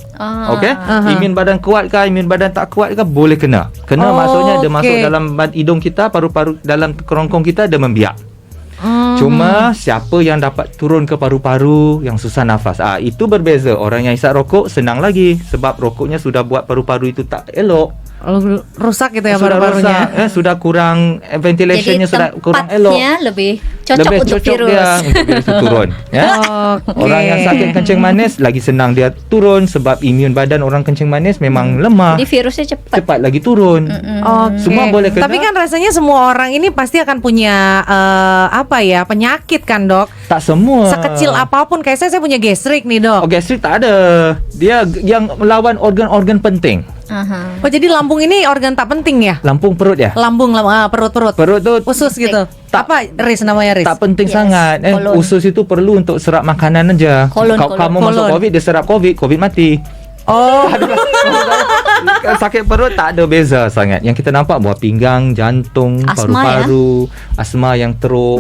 Okey? Imun badan kuat ke, imun badan tak kuat ke, boleh kena. Kena maksudnya dia masuk okey. dalam hidung kita, paru-paru, dalam kerongkong kita, dia membiak. Cuma siapa yang dapat turun ke paru-paru, yang susah nafas, itu berbeza. Orang yang isap rokok senang lagi sebab rokoknya sudah buat paru-paru itu tak elok. Rusak gitu ya Sudah paru-parunya. rosak, sudah kurang ventilationnya, Jadi sudah kurang elok. tempatnya lebih cocok Lebih untuk cocok virus. dia untuk virus itu turun. Ya. Oke. Orang yang sakit kencing manis lagi senang dia turun sebab imun badan orang kencing manis memang lemah. Jadi virusnya cepat. Cepat lagi turun. Oke. Semua boleh kena. Tapi kan rasanya semua orang ini pasti akan punya penyakit kan, Dok? Tak semua. Sekecil apapun, kayak saya punya gastrik nih, Dok. Oh, gastrik tak ada. Dia yang melawan organ-organ penting. Aha. Oh, jadi lambung ini organ tak penting ya? Lambung perut ya. Lambung, perut. Perut tu Usus gitu. Tak- Apa Riz namanya Riz? tak penting Yes, sangat. kolon. Usus itu perlu untuk serap makanan aja. Kolon, Kalau kolon. kamu masuk Kolon. COVID, dia serap COVID mati. Oh, Sakit perut tak ada beza sangat. Yang kita nampak buah pinggang, jantung, Asma paru-paru, asma yang teruk,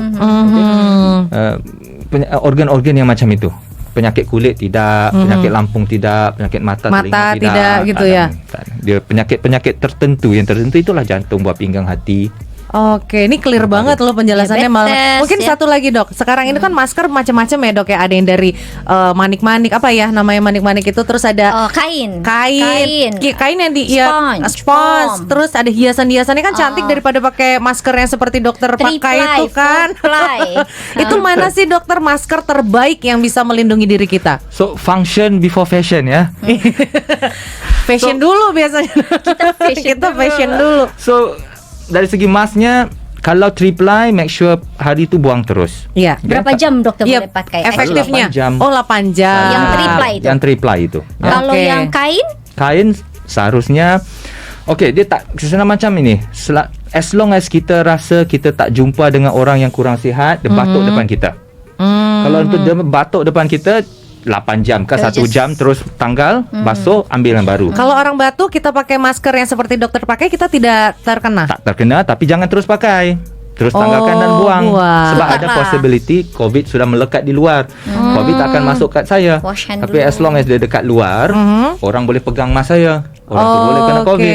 organ-organ yang macam itu. Penyakit kulit tidak, penyakit lampung tidak, penyakit mata telinga tidak gitu ya. Tak ada. Dia penyakit-penyakit tertentu, yang tertentu itulah jantung, buah pinggang, hati. Oke, ini clear banget loh penjelasannya. Diabetes, Mungkin ya. satu lagi dok. Sekarang ini kan masker macam-macam ya dok ya. Ada yang dari manik-manik apa ya namanya manik-manik itu. Terus ada Kain. kain yang di Sponge, spons. foam. Terus ada hiasan-hiasannya kan cantik daripada pakai masker yang seperti dokter pakai Three-ply, itu kan. four-ply. Itu mana sih dokter masker terbaik yang bisa melindungi diri kita? So function before fashion ya. Fashion dulu biasanya. Kita fashion dulu. So dari segi masknya, kalau 3-ply, make sure hari itu buang terus. Iya. Berapa jam dokter Iya, boleh pakai? efektifnya. 8 jam. Oh, 8 jam. Yang 3-ply itu. Yang 3-ply itu. Ya. Kalau Oke. yang kain? Kain seharusnya dia tak senang macam ini. As long as kita rasa kita tak jumpa dengan orang yang kurang sihat, dia batuk depan kita. Kalau untuk dia batuk depan kita 8 jam ke 1 Just- jam terus tanggal, basuh, ambil yang baru. Kalau orang batuk kita pakai masker yang seperti dokter pakai, kita tidak terkena. Tak terkena, tapi jangan terus pakai. Terus tanggalkan dan buang. buang. Sebab ada Tukarlah. possibility COVID sudah melekat di luar. COVID tak akan masuk kat saya. Wash hand Tapi dulu. as long as dia dekat luar, orang boleh pegang mas saya. Orang tu boleh kena COVID.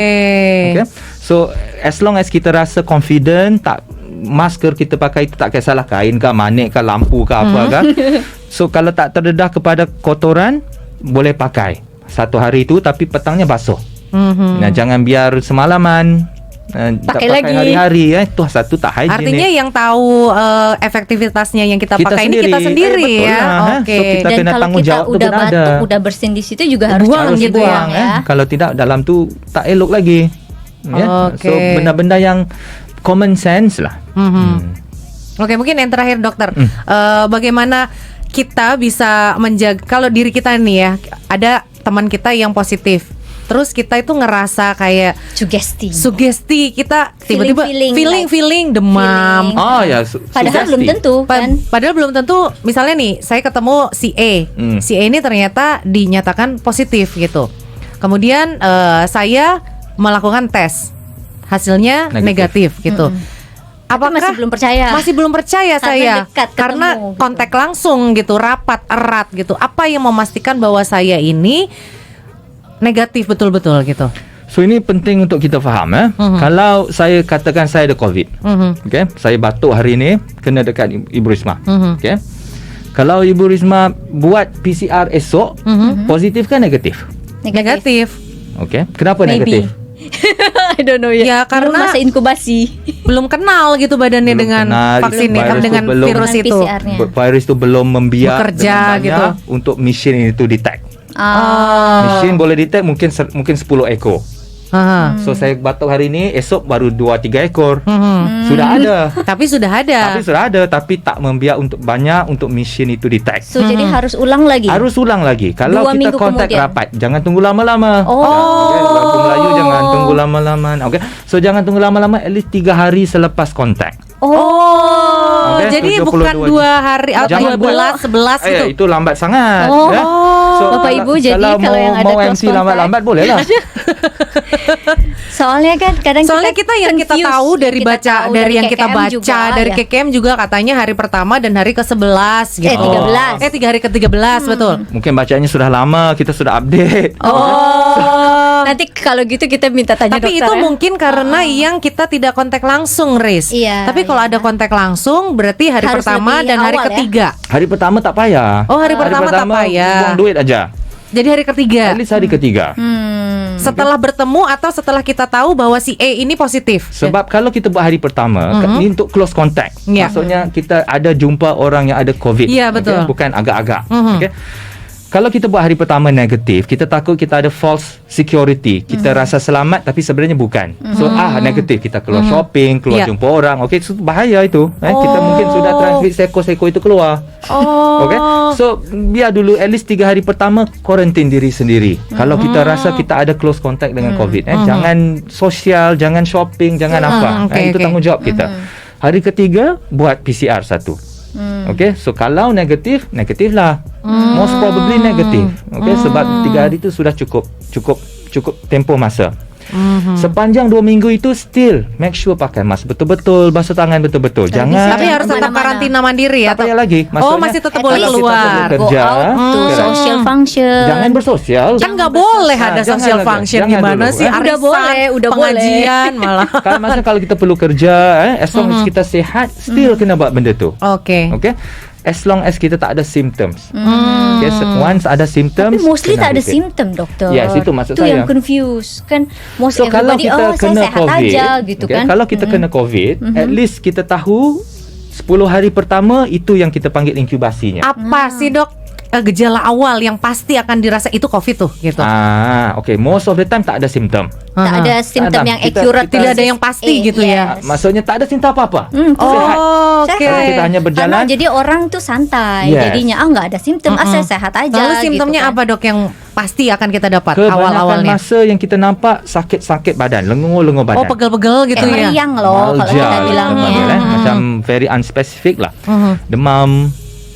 Okay? So as long as kita rasa confident, tak masker kita pakai itu tak kisahlah kain ke, manik ke, lampu ke, apa ke. So kalau tak terdedah kepada kotoran, boleh pakai satu hari itu, tapi petangnya basuh. Nah, jangan biar semalaman. Tak Pakai lagi. hari-hari ya. Itu satu tak hygienic. Artinya yang tahu efektivitasnya yang kita pakai ini kita sendiri. sendiri Betul ya. lah, Oke. So kita Dan kena kalau tanggung kita jawab tu udah kena batuk, ada. udah bersin di situ juga harus Buang gitu ya. buang ya. Kalau tidak dalam tu tak elok lagi. Ya. Oke. So benda-benda yang common sense lah. Oke, mungkin yang terakhir dokter, bagaimana kita bisa menjaga kalau diri kita nih ya, ada teman kita yang positif. Terus kita itu ngerasa kayak sugesti kita tiba-tiba feeling demam. Feeling. Oh ya, Padahal belum tentu kan. Padahal belum tentu. Misalnya nih, saya ketemu si A. Si A ini ternyata dinyatakan positif gitu. Kemudian saya melakukan tes, hasilnya negatif gitu. Apakah masih belum percaya? Masih belum percaya Karena saya dekat, ketemu, karena gitu. kontak langsung gitu, rapat erat gitu. Apa yang memastikan bahwa saya ini negatif betul-betul gitu? So ini penting untuk kita faham ya. Kalau saya katakan saya ada COVID, okay, saya batuk hari ini, kena dekat Ibu Risma, okay. Kalau Ibu Risma buat PCR esok, positif kan negatif? Negatif. Okay. Kenapa Maybe. negatif? I don't know ya. Ya, Belum karena- masa inkubasi. Belum kenal gitu badannya Belum dengan kenal, vaksin virus ini, dengan tu belum- virus Dengan itu. PCR-nya. Virus itu belum membiak Bekerja dengan banyak gitu. untuk mesin itu detect. Mesin boleh detect mungkin 10 ekor. Aha. So saya batuk hari ini, esok baru 2-3 ekor. Sudah ada. Tapi sudah ada. Tapi tak membiak untuk banyak untuk mesin itu detect. So jadi harus ulang lagi. Harus ulang lagi. Kalau 2 kita minggu kontak kemudian. rapat, jangan tunggu lama-lama. Okay, Lagu Melayu jangan tunggu lama-lama. Okay. So jangan tunggu lama-lama, at least 3 hari selepas kontak. Okay, Jadi 72 bukan 2 hari atau Jangan 11 gitu. Itu lambat sangat. Oh. Ya. Bapak Ibu, jadi kalau yang ada mau close MC contact. lambat-lambat boleh lah. Soalnya kan kadang Soalnya kita yang kita confused. tahu dari Kita baca tahu dari yang kita KKM baca juga, dari ya. KKM juga katanya hari pertama dan hari ke-11 gitu. 13. 3 hari ke-13 betul. Mungkin bacanya sudah lama, kita sudah update. Nanti kalau gitu kita minta tanya Tapi dokter itu ya. mungkin karena yang kita tidak kontak langsung, Riz. Iya, Tapi kalau iya. ada kontak langsung berarti hari Harus pertama lebih dan hari awal ya. ketiga. Hari pertama tak payah. Oh, hari pertama tak payah. Buang duit aja. Jadi hari ketiga. At least hari ketiga. Setelah bertemu atau setelah kita tahu bahwa si A ini positif. Sebab kalau kita buat hari pertama, ni untuk close contact. Ya. Maksudnya kita ada jumpa orang yang ada COVID. Ya, betul. Okay? Bukan agak-agak. Okay? Kalau kita buat hari pertama negatif, kita takut kita ada false security. Kita rasa selamat tapi sebenarnya bukan. So negatif, kita keluar shopping, keluar Ya. jumpa orang. Okey, so bahaya itu. Kita mungkin sudah transmit seko-seko itu keluar. Okey. So biar dulu at least 3 hari pertama quarantine diri sendiri. Kalau kita rasa kita ada close contact dengan COVID, jangan sosial, jangan shopping, jangan apa. okey, Itu okey. tanggungjawab kita. Hari ketiga buat PCR satu. Okay, so kalau negatif lah. Most probably negatif. Okay, sebab 3 hari itu sudah cukup tempoh masa. Sepanjang 2 minggu itu still make sure pakai mask betul-betul, basuh tangan betul-betul. Jangan Tapi harus tetap kemana-mana. karantina mandiri ya. tak payah lagi. Oh, masih tetap boleh kalau kita keluar. perlu Go kerja, out to correct. social function. Jangan bersosial. Kan nggak boleh ada jangan social lagi. function, Jangan gimana dulu, sih? Udah Arisan, boleh, udah pengajian malah. Kalau masa kalau kita perlu kerja, as long as kita sihat, still kena buat benda tu. Oke. Okay. As long as kita tak ada symptoms. Okay, once ada symptoms, Tapi mostly kena tak ada repeat. simptom, doktor. Yes, itu maksud Itu saya. yang confuse. Kan most So kalau everybody, kita saya kena sehat COVID, aja gitu okay, kan. kalau kita kena COVID, at least kita tahu 10 hari pertama itu yang kita panggil inkubasinya. Apa sih dok gejala awal yang pasti akan dirasa itu COVID tuh gitu? Okay. Most of the time tak ada simptom. Tak ada simptom ada. yang Kita- accurate. Tidak ada yang pasti gitu ya. Maksudnya tak ada simptom apa-apa. Oh, oke. Kalau kita hanya berjalan, Jadi orang tuh santai. Yes. Jadinya nggak ada simptom, saya sehat aja. Lalu simptomnya gitu kan. apa dok yang pasti akan kita dapat kebanyakan awal-awalnya? masa yang kita nampak sakit-sakit badan, lengur-lengur badan. Oh, pegel-pegel gitu ya? Meriang loh kalau kita Malja, bilangnya. panggil, macam very unspecific lah. Demam.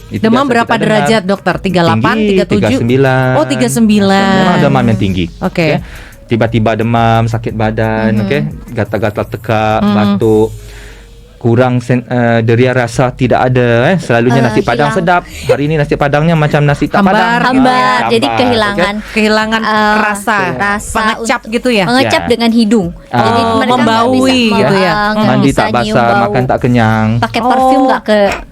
Itu Demam biasa berapa kita dengar. derajat dokter? 38, Tinggi, 37? 39. Oh, 39. Memang demam yang tinggi. Oke. Tiba-tiba demam, sakit badan, gatal-gatal tekak, batuk. Kurang deria rasa tidak ada. Selalunya nasi padang hilang. sedap. Hari ini nasi padangnya macam nasi tak Hambar. padang. Hambar, Ya, jadi hambar, kehilangan Kehilangan rasa pengecap untuk- gitu ya? Mengecap Ya. dengan hidung. Jadi Oh, mereka membaui nggak bisa, gitu ya? nggak Mandi bisa tak nyium basah, bau. makan tak kenyang. Pakai parfum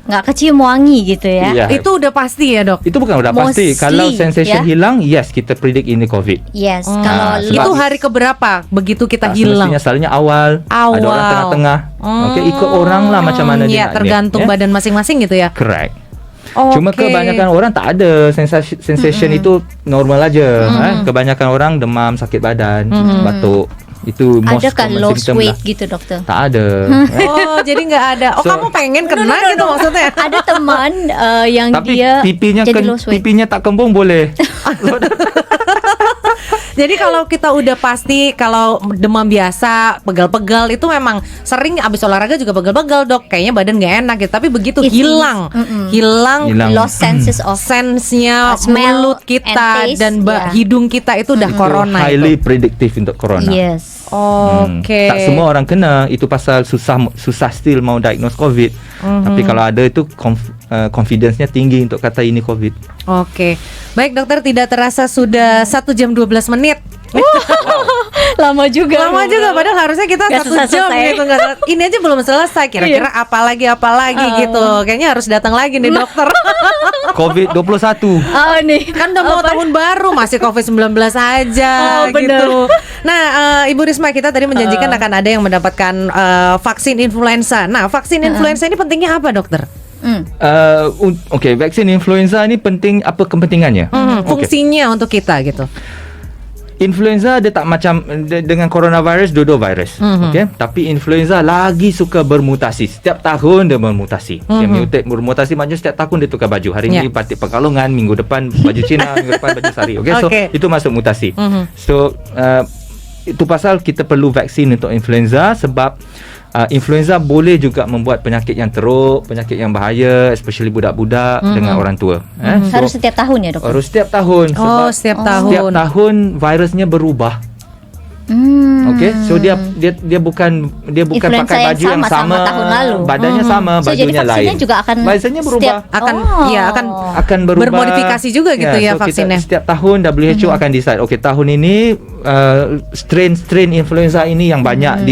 nggak kecium wangi gitu ya. Ya. Itu udah pasti ya dok? Itu bukan udah pasti. Mostly, Kalau sensation ya. hilang, yes, kita predict ini COVID. Yes, sebab- kalau Itu lebih- hari keberapa begitu kita hilang? Semestinya selalunya awal. Ada orang Awal. tengah-tengah. Okey, ikut orang lah macam mana dia Ya, nak tergantung dia, ya. badan masing-masing gitu ya? Correct. Oke. Cuma kebanyakan orang tak ada sensation itu normal aja. Kebanyakan orang demam, sakit badan, batuk. Itu most adakah common lost symptom weight lah. gitu dokter? Tak ada. Oh, jadi nggak ada. Oh, So- kamu pengen kena gitu maksudnya? Ada teman yang Tapi dia pipinya jadi lost weight. pipinya tak kembung boleh. Jadi kalau kita udah pasti kalau demam biasa, pegal-pegal itu memang sering abis olahraga juga pegal-pegal dok. Kayaknya badan nggak enak gitu. Tapi begitu It hilang, is. Hilang. Lost senses of sensenya Smell mulut kita and taste, dan ya. hidung kita itu udah corona Highly itu. predictive untuk corona. yes. Oke. Tak semua orang kena. Itu pasal susah still mau diagnose COVID. Tapi kalau ada itu confidence-nya tinggi untuk kata ini COVID. Oke. Baik dokter, tidak terasa sudah 1 jam 12 menit. Lama juga. Lama juga padahal harusnya kita Nggak 1 jam selesai. gitu. Ini aja belum selesai. Kira-kira apa lagi gitu. Kayaknya harus datang lagi nih dokter. COVID 21. Oh nih. Kan udah mau tahun baru masih COVID-19 aja Oh, bener. gitu. Nah, Ibu Risma, kita tadi menjanjikan akan ada yang mendapatkan vaksin influenza. Nah, vaksin influenza ini pentingnya apa, dokter? Okey, vaksin influenza ni penting, apa kepentingannya? Okey. Fungsinya untuk kita gitu. Influenza dia tak macam dengan coronavirus, dua-dua virus. Okey, tapi influenza lagi suka bermutasi. Setiap tahun dia bermutasi. Dia mutate, bermutasi maknanya setiap tahun dia tukar baju. Hari Ya. ini Batik Pekalongan, minggu depan baju Cina, minggu depan baju Sari. Okey, so Okey. itu masuk mutasi. So itu pasal kita perlu vaksin untuk influenza sebab influenza boleh juga membuat penyakit yang teruk, penyakit yang bahaya, especially budak-budak dengan orang tua. Harus setiap tahun ya dokter? Harus setiap tahun. Oh, setiap tahun. Setiap tahun virusnya berubah. Okey, so dia bukan Influenza pakai baju yang sama sama, tahun lalu. badannya sama, So, jadi bajunya vaksinnya lain. juga akan vaksinnya berubah. akan Berubah. bermodifikasi juga gitu ya so vaksinnya. Setiap tahun WHO akan decide. Okey, tahun ini strain influenza ini yang banyak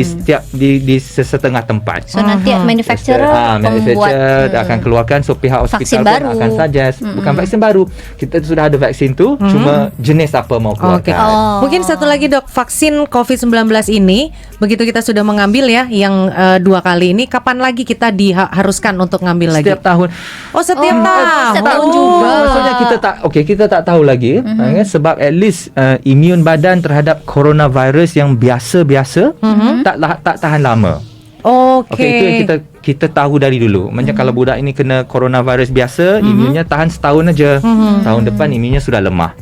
di setengah tempat. So nanti manufacturer manufacturer membuat akan keluarkan, so pihak vaksin hospital baru. pun akan suggest bukan vaksin baru, kita sudah ada vaksin tu, cuma jenis apa mau Oke. keluarkan. Mungkin satu lagi dok, vaksin COVID-19 ini begitu kita sudah mengambil ya yang 2 kali ini, kapan lagi kita diharuskan untuk ngambil lagi? Setiap tahun. Oh, setiap tahun. setiap tahun juga. Maksudnya kita tak tahu lagi sebab at least imun badan terhadap coronavirus yang biasa-biasa tak tahan lama. Okey, itu yang kita tahu dari dulu. Macam kalau budak ini kena coronavirus biasa, imunnya tahan setahun aja. Tahun depan imunnya sudah lemah.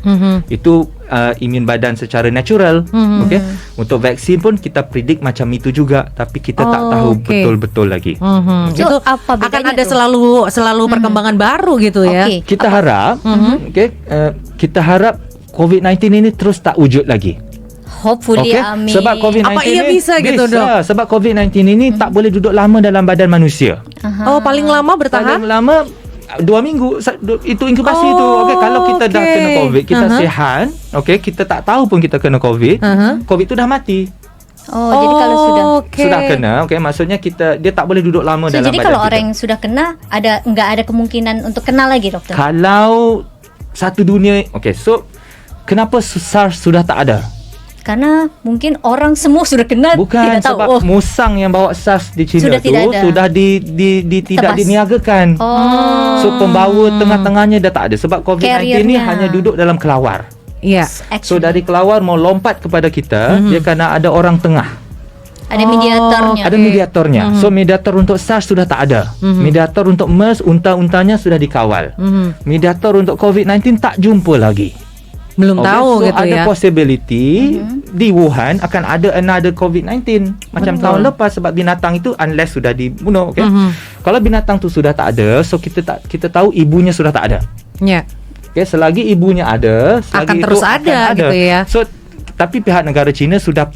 Itu imun badan secara natural. Okey. Untuk vaksin pun kita predict macam itu juga, tapi kita tak tahu betul-betul lagi. So, Itu apa bedanya akan ada tuh? selalu perkembangan baru gitu ya. Okey. Kita harap kita harap COVID-19 ini terus tak wujud lagi. Hopefully, amin. Sebab COVID-19 Apa ia ni bisa gitu, Dok? Sebab COVID-19 ini tak boleh duduk lama dalam badan manusia. Oh, paling lama bertahan? Paling lama 2 minggu itu inkubasi tu. Okey, kalau kita dah kena COVID, kita sihat, kita tak tahu pun kita kena COVID. COVID tu dah mati. Jadi kalau Sudah kena, maksudnya dia tak boleh duduk lama dalam jadi badan kalau kita. orang yang sudah kena enggak ada kemungkinan untuk kena lagi, doktor? Kalau satu dunia, so kenapa SARS sudah tak ada? Karena mungkin orang semua sudah kena, Bukan tidak tahu. sebab musang yang bawa SARS di China Sudah tidak ada. sudah tidak Tepas. diniagakan. So pembawa tengah-tengahnya dah tak ada sebab COVID-19 ni Carrier-nya. hanya duduk dalam kelawar. Iya. So dari kelawar mau lompat kepada kita, dia kena ada orang tengah. Ada mediatornya. Ada mediatornya. So mediator untuk SARS sudah tak ada. Mediator untuk MERS, unta-untanya sudah dikawal. Mediator untuk COVID-19 tak jumpa lagi. Belum tahu so gitu ada ya. possibility di Wuhan akan ada another COVID-19 macam tahun lepas sebab binatang itu unless sudah dibunuh. Kalau binatang tu sudah tak ada, so kita tahu ibunya sudah tak ada. Ya. Selagi ibunya ada, selagi Akan itu terus akan ada gitu ya. So tapi pihak negara China sudah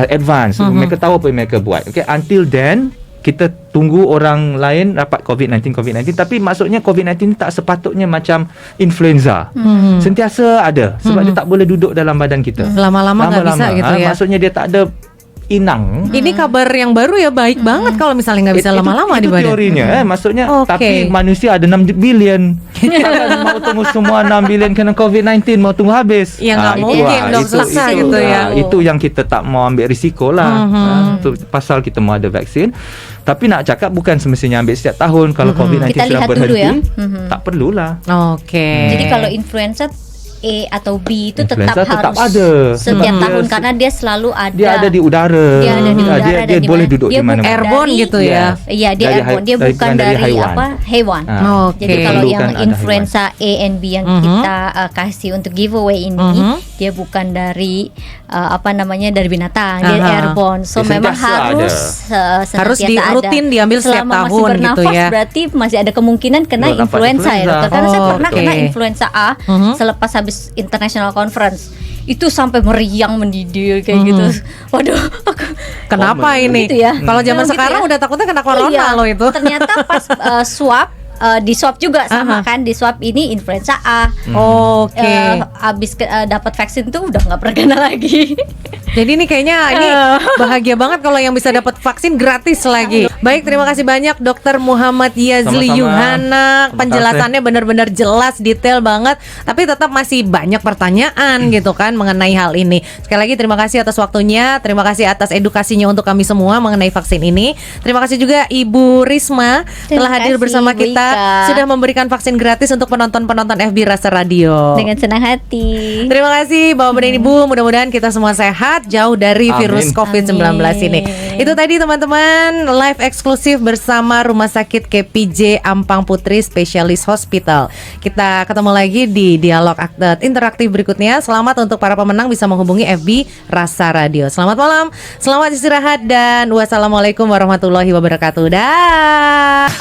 advance. Mereka tahu apa yang mereka buat. Until then kita tunggu orang lain dapat COVID-19 tapi maksudnya COVID-19 tak sepatutnya macam influenza. Sentiasa ada sebab dia tak boleh duduk dalam badan kita. Lama-lama nggak bisa gitu ya. Maksudnya dia tak ada inang. Ini kabar yang baru ya, baik banget kalau misalnya nggak bisa lama-lama di itu badan. teorinya maksudnya tapi Okey. manusia ada 6 bilion. Takkan mau tunggu semua 6 bilion kena COVID-19 mau tunggu habis. Ya, nggak itu mungkin dong, itu, selesai itu, gitu ya. Itu yang kita tak mau ambil risiko lah. Itu pasal kita mau ada vaksin. Tapi nak cakap bukan semestinya ambil setiap tahun. Kalau COVID-19 Kita sudah lihat dulu berhenti, ya. tak perlulah. Oke. Jadi kalau influenza A atau B itu Influenza tetap tetap harus ada. setiap Sebab tahun dia- karena dia selalu ada. Dia ada di udara. Dia ada di udara Dia dan di boleh mana- duduk dia di mana-mana. bukan Airborne dari- gitu ya. Iya, dia Dari airborne. Dia bukan dari dari haiwan. hewan. Oke. Jadi kalau Perlukan yang ada influenza A and B yang kita kasih untuk giveaway ini, dia bukan dari dari binatang, dia Aha. airborne. So Dia memang sentiasa harus Harus senantiasa ada. rutin diambil setiap Selama tahun masih gitu bernafas ya. berarti masih ada kemungkinan kena Belum dapat influenza ya, influenza. dokter. Karena saya pernah Oke. kena influenza A selepas habis international conference. Itu sampai meriang mendidih kayak gitu. Waduh, aku Kenapa ini? Gitu ya. Kalau zaman Gitu sekarang ya. udah takutnya kena corona Iya, loh itu. Ternyata pas swab di swab juga sama kan, di swab ini influenza A. Oke. Abis dapat vaksin tuh udah nggak pernah kena lagi. Jadi ini kayaknya ini bahagia banget kalau yang bisa dapat vaksin gratis lagi. Baik, terima kasih banyak Dr. Muhammad Yazli Sama-sama. Yuhana. Terima Penjelasannya benar-benar jelas, detail banget. Tapi tetap masih banyak pertanyaan gitu kan mengenai hal ini. Sekali lagi terima kasih atas waktunya, terima kasih atas edukasinya untuk kami semua mengenai vaksin ini. Terima kasih juga Ibu Risma Terima telah hadir kasih, bersama Bu kita, Ika. sudah memberikan vaksin gratis untuk penonton-penonton FB Rasa Radio. Dengan senang hati. Terima kasih Bapak dan Ibu, mudah-mudahan kita semua sehat, jauh dari Amin. virus COVID-19 ini. Itu tadi teman-teman, live eksklusif bersama Rumah Sakit KPJ Ampang Putri Specialist Hospital. Kita ketemu lagi di dialog interaktif berikutnya. Selamat untuk para pemenang bisa menghubungi FB Rasa Radio. Selamat malam, selamat istirahat dan wassalamualaikum warahmatullahi wabarakatuh. Dah.